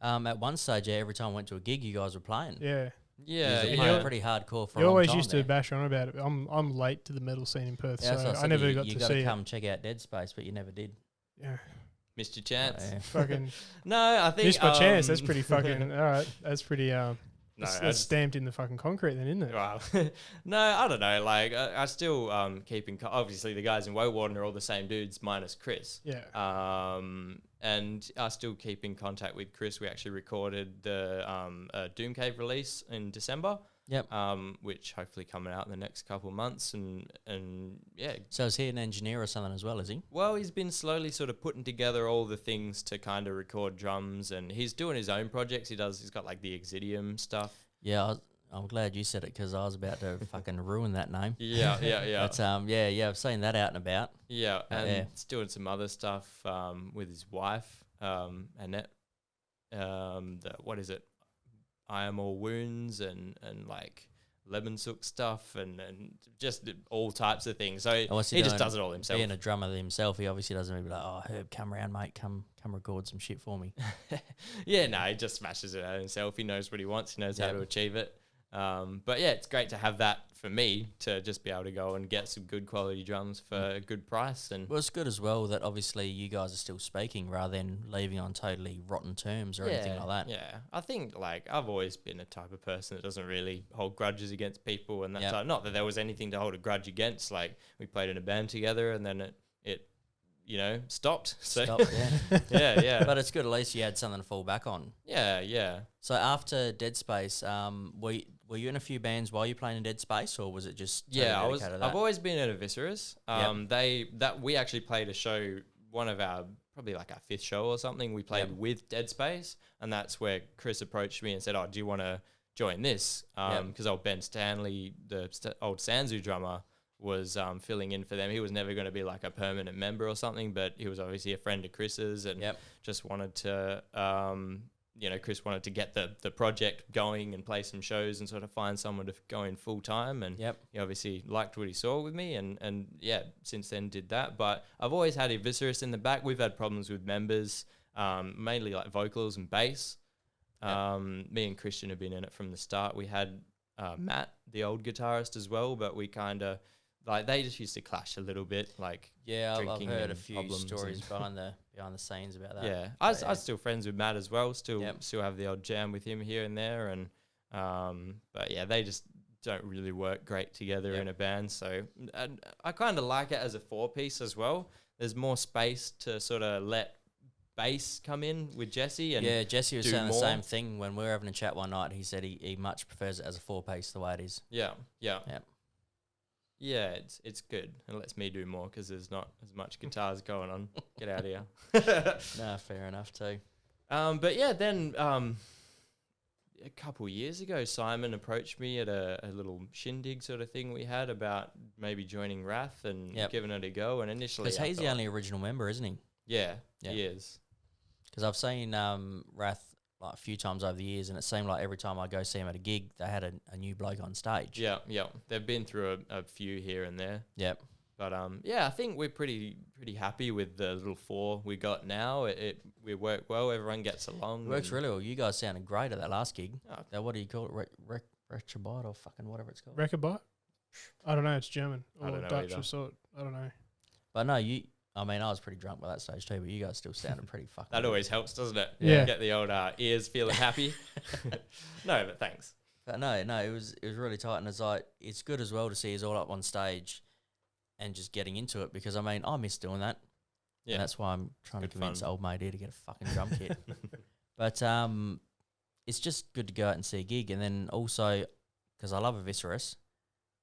At one stage, every time I went to a gig, you guys were playing. Yeah. Playing pretty hardcore for a long time. You always used to bash on about it. I'm late to the metal scene in Perth, so I never got to see it. You got to come check out Dead Space, but you never did. Yeah. Missed your chance. Oh, yeah. Fucking no, I think missed my chance. That's pretty fucking all right. That's pretty no, that's stamped in the fucking concrete then, isn't it? Wow. No, I don't know. Like I still keep in obviously the guys in Woewarden are all the same dudes minus Chris. Yeah. And I still keep in contact with Chris. We actually recorded the Doomcave release in December. Yep. Which hopefully coming out in the next couple of months and yeah. So is he an engineer or something as well, is he? Well, he's been slowly sort of putting together all the things to kind of record drums, and he's doing his own projects. He's got like the Exidium stuff. Yeah, I'm glad you said it because I was about to fucking ruin that name. Yeah. But yeah, I've seen that out and about. Yeah, and he's doing some other stuff with his wife, Annette. What is it? I Am All Wounds and like lemon sook stuff and just all types of things. So he just does it all himself. Being a drummer himself, he obviously doesn't be like, oh, Herb, come around, mate, come record some shit for me. Yeah, no, he just smashes it out himself. He knows what he wants. He knows how to achieve it. But yeah, it's great to have that for me to just be able to go and get some good quality drums for a good price. And well, it's good as well that obviously you guys are still speaking rather than leaving on totally rotten terms or anything like that. Yeah, I think like I've always been a type of person that doesn't really hold grudges against people and that type. Not that there was anything to hold a grudge against. Like we played in a band together and then it stopped. So yeah. But it's good at least you had something to fall back on. Yeah. So after Dead Space, were you in a few bands while you playing in Dead Space, or was it just totally I've always been in Aviscerus. We actually played a show, one of our probably like our fifth show or something. We played with Dead Space, and that's where Chris approached me and said, "Oh, do you want to join this?" Because old Ben Stanley, the old Sansu drummer, was filling in for them. He was never going to be like a permanent member or something, but he was obviously a friend of Chris's and just wanted to, Chris wanted to get the project going and play some shows and sort of find someone to go in full time. And he obviously liked what he saw with me and since then did that. But I've always had Aviscerus in the back. We've had problems with members, mainly like vocals and bass. Me and Christian have been in it from the start. We had Matt, the old guitarist as well, but we kind of, like they just used to clash a little bit, like I've heard a few stories behind the scenes about that. Yeah, I was still friends with Matt as well. Still have the odd jam with him here and there, and but yeah, they just don't really work great together in a band. So and I kind of like it as a 4-piece as well. There's more space to sort of let bass come in with Jesse. And Jesse was saying the same thing when we were having a chat one night. He said he much prefers it as a 4-piece the way it is. Yeah, it's good. It lets me do more because there's not as much guitars going on. Get out of here. No, fair enough too. But yeah, then a couple years ago, Simon approached me at a little shindig sort of thing we had about maybe joining Wrath and giving it a go. And initially, because he's the only original member, isn't he? Yeah, he is. Because I've seen Wrath like a few times over the years, and it seemed like every time I go see him at a gig, they had a new bloke on stage. Yeah. They've been through a few here and there. Yep. But I think we're pretty happy with the little 4 we got now. We work well. Everyone gets along. It works really well. You guys sounded great at that last gig. What do you call it? Retrobite or fucking whatever it's called. Rechabite? I don't know. It's German or I don't know Dutch either. or sort. I don't know. But no, I was pretty drunk by that stage too, but you guys still sounded pretty fucking That always helps, doesn't it? Yeah. Get the old ears feeling happy. No, but thanks. But no, it was really tight, and it's good as well to see us all up on stage and just getting into it, because I miss doing that. Yeah. And that's why I'm trying to convince old mate here to get a fucking drum kit. But it's just good to go out and see a gig, and then also because I love Aviscerus,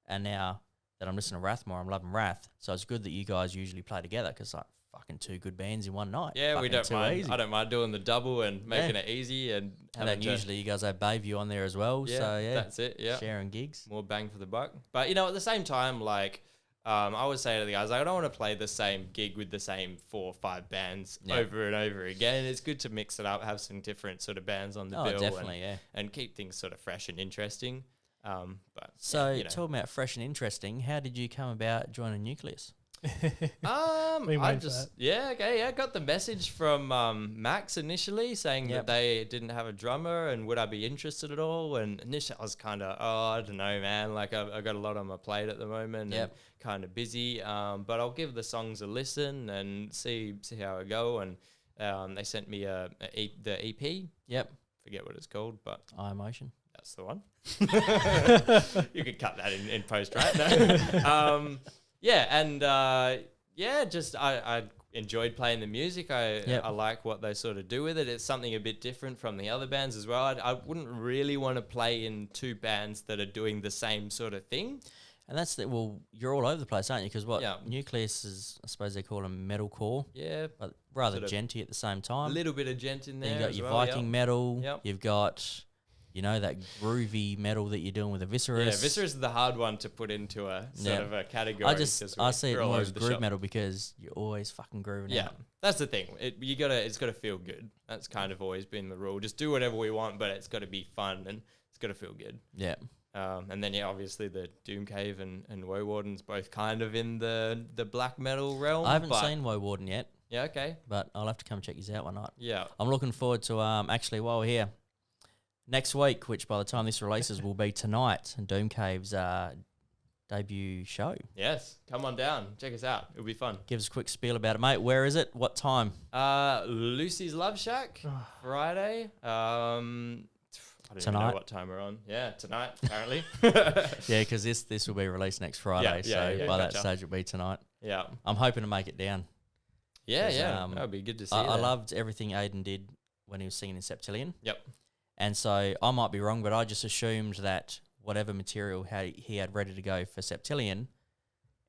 and now that I'm listening to Wrath more, I'm loving Wrath. So it's good that you guys usually play together, because like fucking 2 good bands in one night. Yeah, fucking we don't mind. Easy. I don't mind doing the double and making it easy. And then usually you guys have Bayview on there as well. Yeah, so that's it. Yeah, sharing gigs. More bang for the buck. But at the same time, like I would say to the guys, I don't want to play the same gig with the same 4 or 5 bands over and over again. It's good to mix it up, have some different sort of bands on the bill. Definitely, and keep things sort of fresh and interesting. Talking about fresh and interesting, how did you come about joining Nucleust? I got the message from Max initially saying that they didn't have a drummer and would I be interested at all. And initially I was kind of, I don't know, man. Like I've got a lot on my plate at the moment and kind of busy. But I'll give the songs a listen and see how it go. And They sent me the EP. Yep. Forget what it's called, but iEmotion. That's the one. You could cut that in post, right? No. Just I enjoyed playing the music. I like what they sort of do with it. It's something a bit different from the other bands as well. I wouldn't really want to play in two bands that are doing the same sort of thing. And that's you're all over the place, aren't you? Because Nucleust is, I suppose they call them metalcore. Yeah. But rather genty at the same time. A little bit of gent in there. Then you've got your Viking metal. Yep. You've got, that groovy metal that you're doing with Aviscerus. Yeah, Aviscerus is the hard one to put into a sort of a category. I see it more as groove metal because you're always fucking grooving out. That's the thing. It's got to feel good. That's kind of always been the rule. Just do whatever we want, but it's got to be fun and it's got to feel good. Yeah. And then obviously the Doomcave and Woewarden's both kind of in the black metal realm. I haven't seen Woewarden yet. Yeah, okay. But I'll have to come check these out one night. Yeah. I'm looking forward to actually while we're here, next week, which by the time this releases will be tonight, and Doomcave's debut show. Yes, come on down, check us out. It'll be fun. Give us a quick spiel about it, mate. Where is it? What time? Lucy's Love Shack, Friday. I don't even know what time we're on. Yeah, tonight, apparently. Yeah, because this will be released next Friday, by that stage it'll be tonight. Yeah. I'm hoping to make it down. Yeah. That would be good to see. I loved everything Aiden did when he was singing in Septillion. Yep. And so I might be wrong, but I just assumed that whatever material he had ready to go for Septillion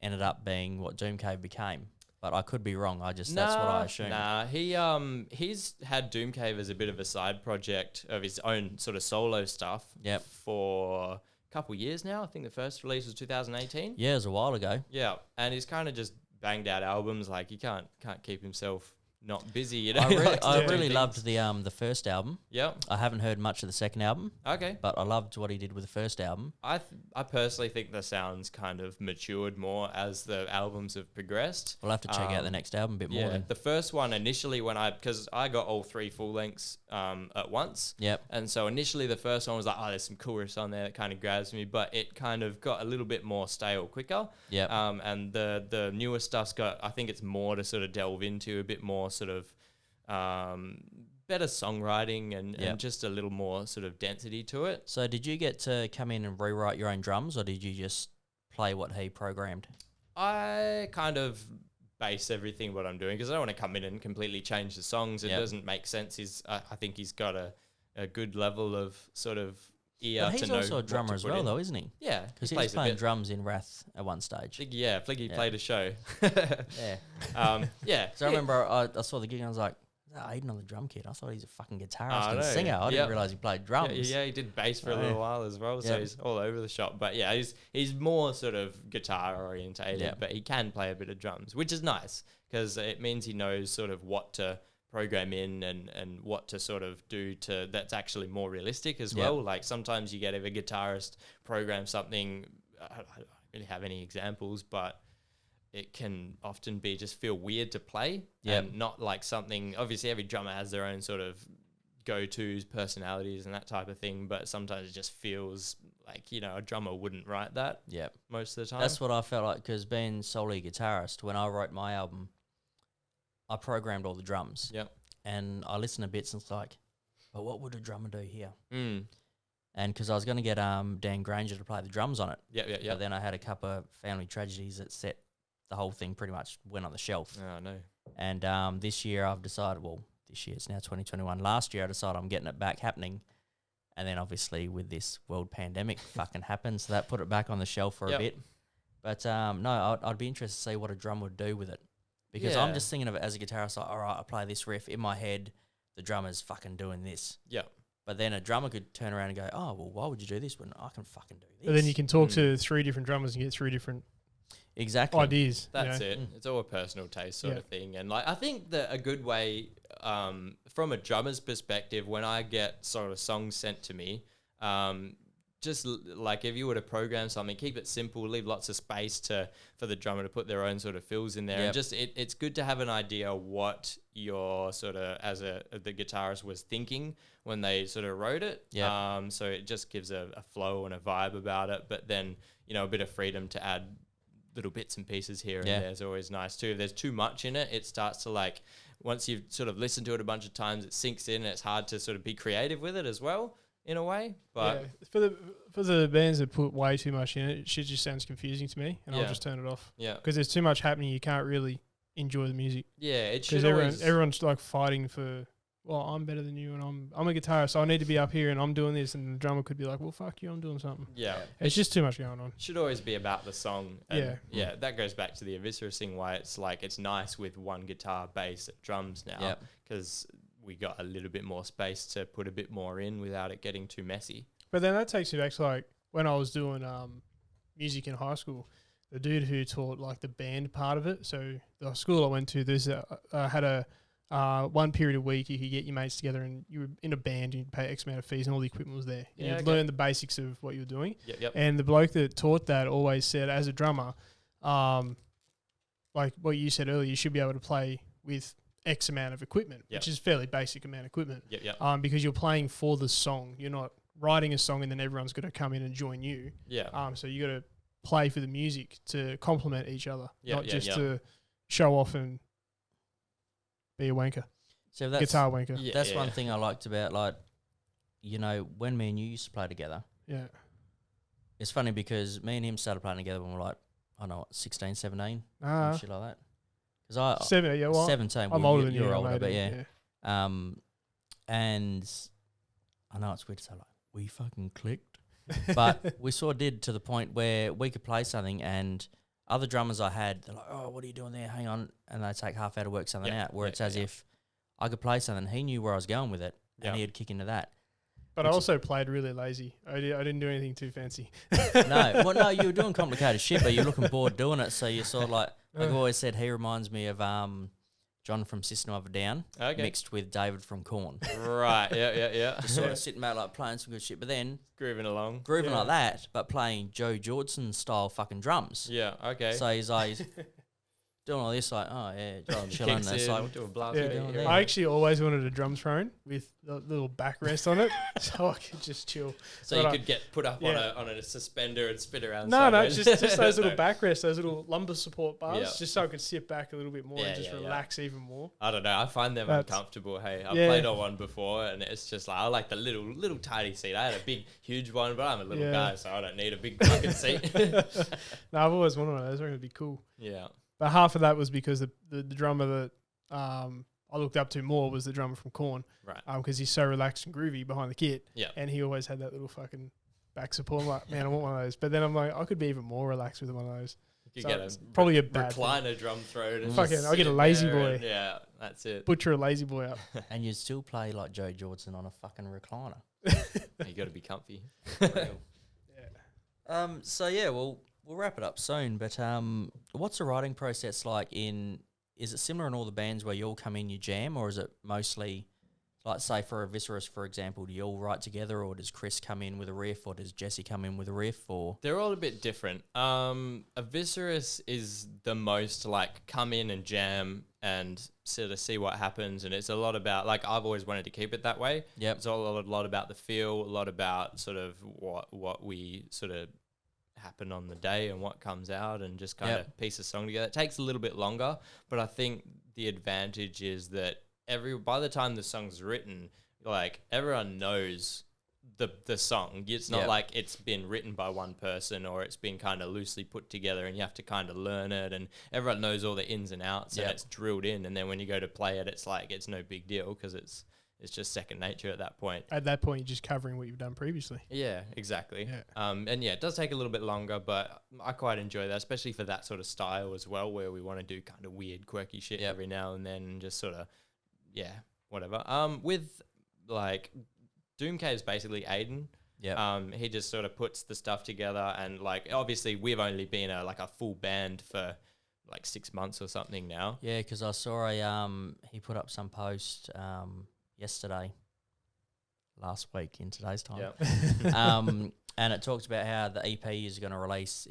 ended up being what Doomcave became. But I could be wrong. That's what I assumed. Nah, he's had Doomcave as a bit of a side project of his own sort of solo stuff. Yep. For a couple years now. I think the first release was 2018. Yeah, it was a while ago. Yeah, and he's kind of just banged out albums. Like he can't keep himself not busy. I really loved the first album. Yep. I haven't heard much of the second album. Okay. But I loved what he did with the first album. I personally think the sound's kind of matured more as the albums have progressed. We'll have to check out the next album a bit more. The first one initially because I got all three full lengths at once. Yep. And so initially the first one was like, there's some cool riffs on there that kind of grabs me, but it kind of got a little bit more stale quicker. Yep. And the newer stuff's I think it's more to sort of delve into, a bit more sort of better songwriting and just a little more sort of density to it. So did you get to come in and rewrite your own drums, or did you just play what he programmed? I kind of base everything what I'm doing because I don't want to come in and completely change the songs. It doesn't make sense. I think he's got a good level of sort of ear to know. He's also a drummer as well, though, isn't he? Yeah, because he was playing drums in Wrath at one stage. Fliggy played a show. Yeah. So I remember I saw the gig and I was like, Aiden on the drum kit. I thought he's a fucking guitarist and singer. I didn't realise he played drums. Yeah, he did bass for a little while as well, so he's all over the shop. But yeah, he's more sort of guitar orientated, but he can play a bit of drums, which is nice because it means he knows sort of what to program in and what to sort of do that's actually more realistic as well. Like sometimes you get if a guitarist programs something, I don't really have any examples, but it can often feel weird to play and not like something. Obviously every drummer has their own sort of go-tos, personalities and that type of thing, but sometimes it just feels like, a drummer wouldn't write that most of the time. That's what I felt like, because being solely a guitarist, when I wrote my album, I programmed all the drums. Yep. And I listened to bits and it's like, but what would a drummer do here? Mm. And because I was going to get Dan Granger to play the drums on it. Yeah. But then I had a couple of family tragedies that set the whole thing pretty much went on the shelf. Oh, no. And this year I've decided, this year it's now 2021. Last year I decided I'm getting it back happening. And then obviously with this world pandemic fucking happened. So that put it back on the shelf for a bit. But no, I'd be interested to see what a drum would do with it. Because I'm just thinking of it as a guitarist, like, all right, I play this riff. In my head, the drummer's fucking doing this. Yeah. But then a drummer could turn around and go, why would you do this when I can fucking do this? But then you can talk to three different drummers and get three different ideas. That's it. It's all a personal taste sort of thing. And like I think that a good way, from a drummer's perspective, when I get sort of songs sent to me, just like if you were to program something, keep it simple, leave lots of space for the drummer to put their own sort of fills in there. And just it's good to have an idea what your sort of the guitarist was thinking when they sort of wrote it. So it just gives a flow and a vibe about it. But then, a bit of freedom to add little bits and pieces here and there is always nice too. If there's too much in it, it starts to like once you've sort of listened to it a bunch of times, it sinks in, and it's hard to sort of be creative with it as well, in a way. But for the bands that put way too much in it, shit just sounds confusing to me, and I'll just turn it off. Yeah, because there's too much happening. You can't really enjoy the music. Yeah, it should because everyone's like fighting for. Well, I'm better than you, and I'm a guitarist, so I need to be up here, and I'm doing this, and the drummer could be like, well, fuck you, I'm doing something. Yeah. It's just too much going on. Should always be about the song. And yeah. That goes back to the Aviscerus thing, why it's like, it's nice with one guitar, bass, drums now, because we got a little bit more space to put a bit more in without it getting too messy. But then that takes me back to like when I was doing music in high school, the dude who taught like the band part of it. So the school I went to, there's had a one period a week you could get your mates together and you were in a band and you'd pay X amount of fees and all the equipment was there. And you'd learn the basics of what you were doing. Yep. And the bloke that taught that always said, as a drummer, like what you said earlier, you should be able to play with X amount of equipment, which is fairly basic amount of equipment. Because you're playing for the song. You're not writing a song and then everyone's got to come in and join you. So you got to play for the music to complement each other, not just to show off and be a wanker. So that's guitar wanker. That's one thing I liked about, like, you know, when me and you used to play together. Yeah. It's funny because me and him started playing together when we were like, I don't know, 16, 17, shit like that. Because I 17. I'm older than you. You're older, but yeah. And I know it's weird to say, like, we fucking clicked, but we sort of did, to the point where we could play something and other drummers I had, they're like, oh, what are you doing there? Hang on. And they take half hour to work something out, where it's as if I could play something, he knew where I was going with it, and he'd kick into that. But I also played really lazy. I didn't do anything too fancy. No, you were doing complicated shit, but you're looking bored doing it, so you're sort of like I've always said, he reminds me of John from System of a Down, mixed with David from Korn. Right, yeah. Just sort of sitting back, like, playing some good shit, but then grooving along. Like that, but playing Joe Jordison style fucking drums. Yeah, okay. So he's like doing all this, like, oh yeah, chilling. It's like, do a blast. I actually always wanted a drum throne with a little backrest on it, so I could just chill. So but you could get put up on a suspender and spin around. No, just those little backrests, those little lumbar support bars, just so I could sit back a little bit more and just relax even more. I don't know. I find them uncomfortable. Hey, I've played on one before, and it's just like, I like the little tiny seat. I had a big, huge one, but I'm a little guy, so I don't need a big fucking seat. No, I've always wanted one of those. I think it'd be cool. Yeah. But half of that was because the drummer that I looked up to more was the drummer from Korn. Right. Because he's so relaxed and groovy behind the kit. Yeah. And he always had that little fucking back support. I'm like, man, I want one of those. But then I'm like, I could be even more relaxed with one of those. You could get probably a bad recliner drum throne. Fucking, I'll get a lazy boy. Yeah, that's it. Butcher a lazy boy up. And you still play like Joe Jordison on a fucking recliner. You got to be comfy. So yeah, we'll wrap it up soon, but what's the writing process like is it similar in all the bands where you all come in, you jam, or is it mostly, like, say for Aviscerus, for example, do you all write together, or does Chris come in with a riff, or does Jesse come in with a riff, or? They're all a bit different. Aviscerus is the most, like, come in and jam and sort of see what happens, and it's a lot about, like, I've always wanted to keep it that way. Yep. It's all a lot about the feel, a lot about sort of what we sort of happen on the day and what comes out, and just kind of piece a song together. It takes a little bit longer, but I think the advantage is that by the time the song's written, like, everyone knows the song. It's not like it's been written by one person, or it's been kind of loosely put together and you have to kind of learn it, and everyone knows all the ins and outs and it's drilled in, and then when you go to play it, it's like, it's no big deal because it's just second nature at that point. At that point, you're just covering what you've done previously. Yeah, exactly. Yeah. And it does take a little bit longer, but I quite enjoy that, especially for that sort of style as well, where we want to do kind of weird, quirky shit every now and then, and just sort of, whatever. With, like, Doomcave is basically Aiden. Yeah. He just sort of puts the stuff together, and, like, obviously we've only been a full band for like 6 months or something now. Yeah, because I saw he put up some post last week in today's time. Yep. And it talks about how the EP is going to release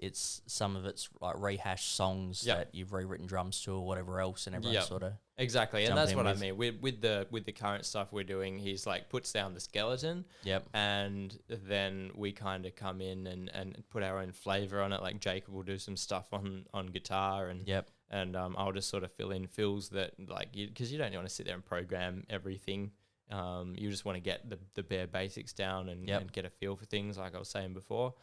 some of its like rehashed songs that you've rewritten drums to or whatever else, and everyone sort of exactly. And that's what I mean with the current stuff we're doing. He's like puts down the skeleton, and then we kind of come in and put our own flavor on it. Like Jacob will do some stuff on guitar, and and I'll just sort of fill in fills that like because you don't want to sit there and program everything. You just want to get the bare basics down and get a feel for things, like I was saying before.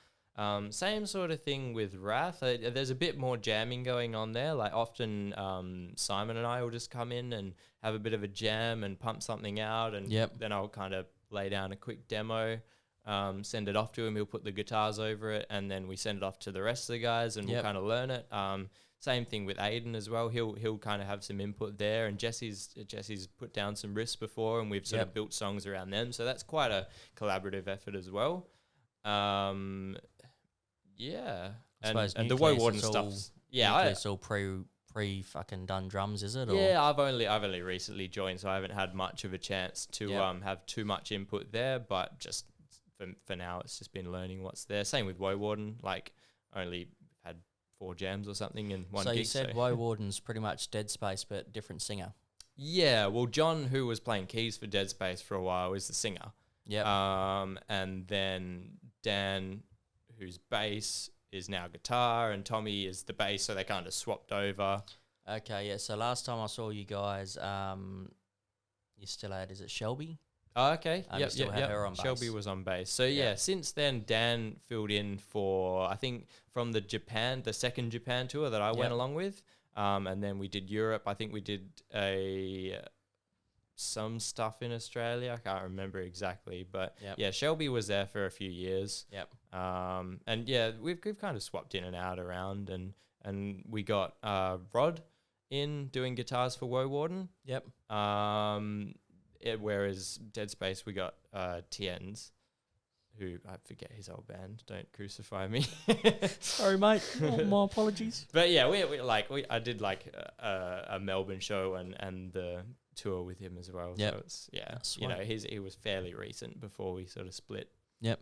Same sort of thing with Wrath. There's a bit more jamming going on there. Like often Simon and I will just come in and have a bit of a jam and pump something out, and then I'll kind of lay down a quick demo, send it off to him. He'll put the guitars over it, and then we send it off to the rest of the guys, and we'll kind of learn it. Same thing with Aiden as well. He'll kind of have some input there, and Jesse's put down some riffs before, and we've sort of built songs around them. So that's quite a collaborative effort as well. Yeah, and the Woewarden stuff. Yeah, it's all pre fucking done drums, is it? Or? Yeah, I've only recently joined, so I haven't had much of a chance to have too much input there. But just for now, it's just been learning what's there. Same with Woewarden, like only had 4 jams or something in one. So gig, you said Woewarden's pretty much Dead Space, but different singer. Yeah, well, John, who was playing keys for Dead Space for a while, is the singer. Yeah. And then Dan, whose bass is now guitar, and Tommy is the bass, so they kind of swapped over. Okay, yeah. So last time I saw you guys, you still had, is it Shelby? Oh, okay. Yep. Her on bass. Shelby was on bass. So yeah, since then Dan filled in for, I think, from the second Japan tour that I went along with, and then we did Europe. I think we did some stuff in Australia. I can't remember exactly, but yeah, Shelby was there for a few years. Yep. And yeah, we've kind of swapped in and out around, and we got Rod in doing guitars for Woewarden. Yep. Whereas Dead Space, we got Tien's, who I forget his old band. Don't crucify me. Sorry, mate. My apologies. But yeah, I did like a Melbourne show and the tour with him as well. Yep. So it's he was fairly recent before we sort of split. Yep.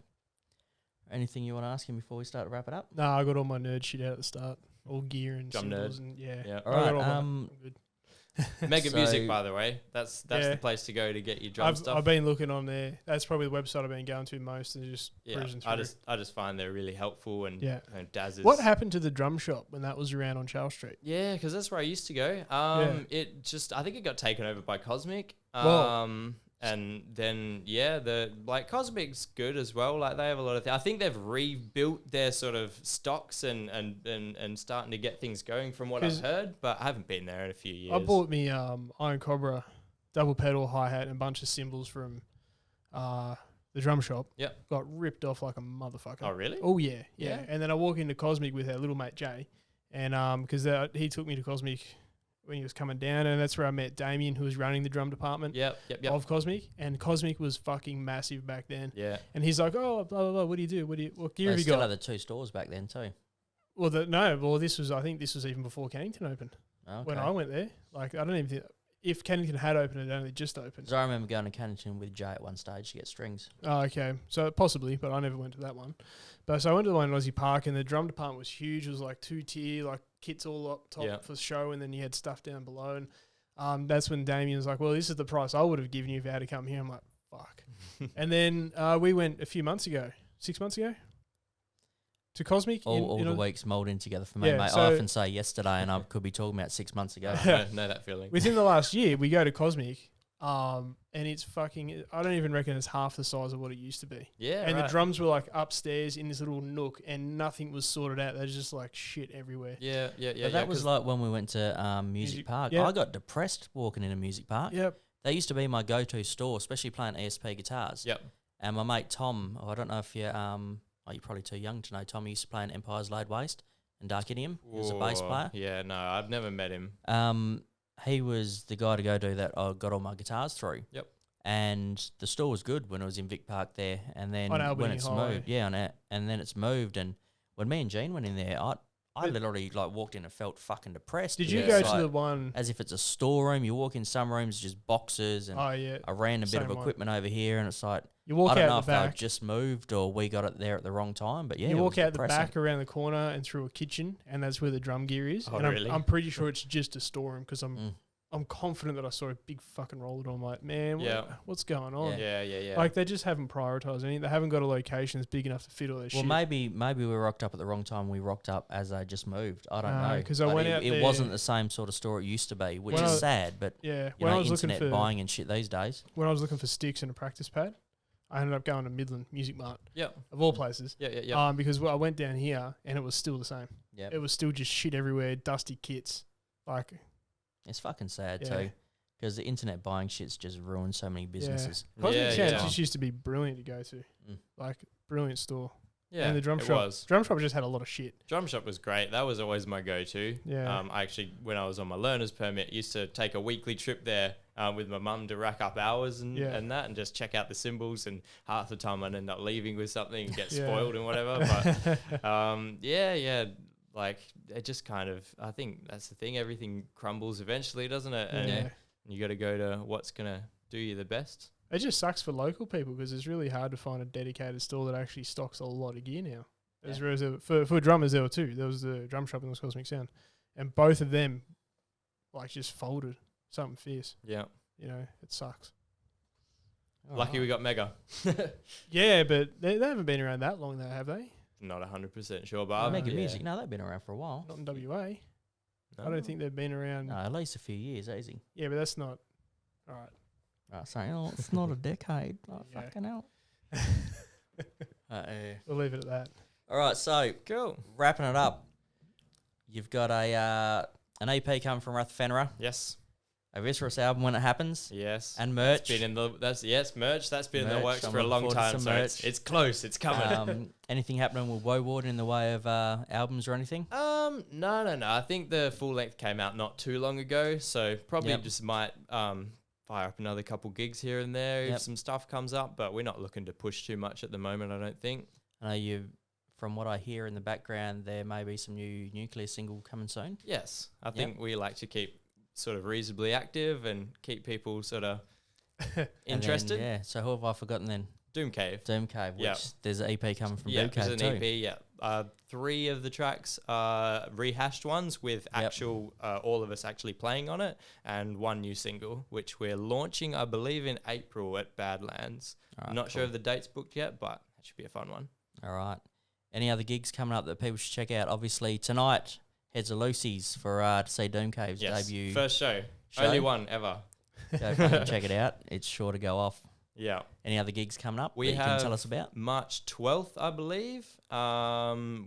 Anything you want to ask him before we start to wrap it up? No, I got all my nerd shit out at the start. All gear and drum cymbals nerd. And yeah. All right. Good. Mega Music, by the way. That's the place to go to get your drum stuff. I've been looking on there. That's probably the website I've been going to most, and just cruising through. I just find they're really helpful, and Daz is. What happened to the drum shop when that was around on Charles Street? Yeah, because that's where I used to go. I think it got taken over by Cosmic. And then Cosmic's good as well. Like they have a lot of things. I think they've rebuilt their sort of stocks and starting to get things going from what I've heard, but I haven't been there in a few years. I bought me Iron Cobra double pedal hi-hat and a bunch of cymbals from the drum shop. Yep. Got ripped off like a motherfucker. Oh, really? Oh, yeah. And then I walk into Cosmic with our little mate Jay, and because he took me to Cosmic when he was coming down, and that's where I met Damien, who was running the drum department of Cosmic, and Cosmic was fucking massive back then. Yeah. And he's like, oh, blah, blah, blah, what do you do? What gear have you got? They still had the 2 stores back then too. Well, this was even before Cannington opened. Okay. When I went there. Like, I don't even think, if Cannington had opened, it only just opened. Because I remember going to Cannington with Jay at one stage to get strings. Oh, okay. So possibly, but I never went to that one. But so I went to the one in Aussie Park, and the drum department was huge. It was like 2-tier, like kits all up top for show, and then you had stuff down below. And that's when Damien was like, well, this is the price I would have given you if you had to come here. I'm like, fuck. And then we went a few months ago, 6 months ago, to Cosmic. All the weeks mould in together for me, mate. So I often say yesterday, and I could be talking about 6 months ago. I know that feeling. Within the last year, we go to Cosmic, and it's fucking, I don't even reckon it's half the size of what it used to be. Yeah, and the drums were like upstairs in this little nook, and nothing was sorted out. There's just like shit everywhere. Yeah. But that was like when we went to Music Park. Yeah. I got depressed walking into Music Park. Yep. They used to be my go-to store, especially playing ESP guitars. Yep. And my mate Tom, I don't know if you're probably too young to know Tom. He used to play in Empire's Laid Waste and Dark Idiom. He was a bass player. Yeah, no, I've never met him. He was the guy to go do that. I got all my guitars through. Yep. And the store was good when it was in Vic Park there. And then when it's High. moved, and then it's moved. And when me and Gene went in there, I literally like walked in and felt fucking depressed. Did you go to the one as if it's a storeroom? You walk in some rooms, just boxes and a random bit of equipment over here, and it's like you walk I don't out know the if back. They've just moved or we got it there at the wrong time. But yeah, you walk out the back around the corner and through a kitchen, and that's where the drum gear is. Oh, and really? I'm pretty sure it's just a storeroom because I'm I'm confident that I saw a big fucking roller. I'm like, man, what's going on? Yeah. Like they just haven't prioritised anything. They haven't got a location that's big enough to fit all their shit. Well, maybe we rocked up at the wrong time. We rocked up as they just moved. I don't know. Because I went out there. It wasn't the same sort of store it used to be, which is sad. But when I was internet looking for buying and shit these days. When I was looking for sticks and a practice pad, I ended up going to Midland Music Mart. Yeah. Of all places. Yeah. Because I went down here and it was still the same. Yeah. It was still just shit everywhere, dusty kits. Like, it's fucking sad too. Because the internet buying shit's just ruined so many businesses. Cosmic Sound just used to be brilliant to go to. Like, brilliant store. Yeah, and the drum shop. Drum shop just had a lot of shit. Drum shop was great. That was always my go-to. Yeah. I actually, when I was on my learner's permit, used to take a weekly trip there with my mum to rack up hours and that, and just check out the cymbals. And half the time I'd end up leaving with something and get spoiled and whatever. But like it just kind of, I think that's the thing. Everything crumbles eventually, doesn't it? And you got to go to what's gonna do you the best. It just sucks for local people because it's really hard to find a dedicated store that actually stocks a lot of gear now. For drummers, there were two. There was the drum shop and there was Cosmic Sound. And both of them, like, just folded. Something fierce. Yeah. You know, it sucks. Lucky we got Mega. Yeah, but they haven't been around that long, though, have they? Not 100% sure, but Mega Music, no, they've been around for a while. Not in WA. No. I don't think they've been around. No, at least a few years, easy. Yeah, but that's not... All right. Sorry, it's not a decade. Fucking hell. We'll leave it at that. All right, so cool. Wrapping it up, you've got an EP coming from Fenrir. Yes. Aviscerus album when it happens. Yes. And merch. Merch. That's been in the works for a long time. So it's close. It's coming. Anything happening with Woewarden in the way of albums or anything? No. I think the full length came out not too long ago, so probably just might fire up another couple gigs here and there if some stuff comes up, but we're not looking to push too much at the moment, I don't think. I know from what I hear in the background, there may be some new Nucleust single coming soon. Yes. I think we like to keep sort of reasonably active and keep people sort of interested. Then, so who have I forgotten then? Doomcave, which there's an EP coming from Doomcave there's an EP, 3 of the tracks are rehashed ones with actual, all of us actually playing on it, and 1 new single, which we're launching, I believe, in April at Badlands. Right, I'm not sure if the date's booked yet, but that should be a fun one. All right. Any other gigs coming up that people should check out? Obviously, tonight, Heads of Lucy's for to see Doomcave's debut. First show. Only one ever. Go fucking check it out. It's sure to go off. Yeah. Any other gigs coming up we that you can tell us about? March 12th, I believe,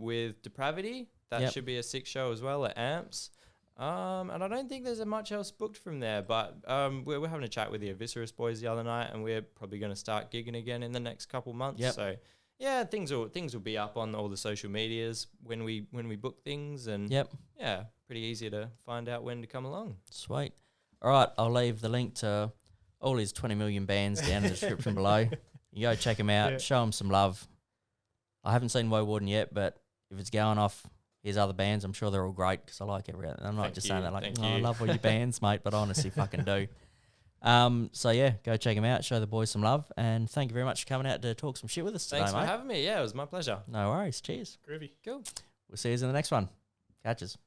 with Depravity. That should be a 6 show as well at Amps. And I don't think there's much else booked from there, but we're having a chat with the Aviscerus boys the other night, and we're probably going to start gigging again in the next couple months. Yep. So yeah, things will be up on all the social medias when we book things, and pretty easy to find out when to come along. Sweet. All right, I'll leave the link to all his 20 million bands down in the description below. You go check him out, show him some love. I haven't seen Woewarden yet, but if it's going off his other bands, I'm sure they're all great because I like every other. I'm not saying that like, I love all your bands, mate, but I honestly fucking do. So yeah, go check him out, show the boys some love, and thank you very much for coming out to talk some shit with us today, mate. Thanks for having me. Yeah, it was my pleasure. No worries. Cheers. Groovy. Cool. We'll see you in the next one. Catches.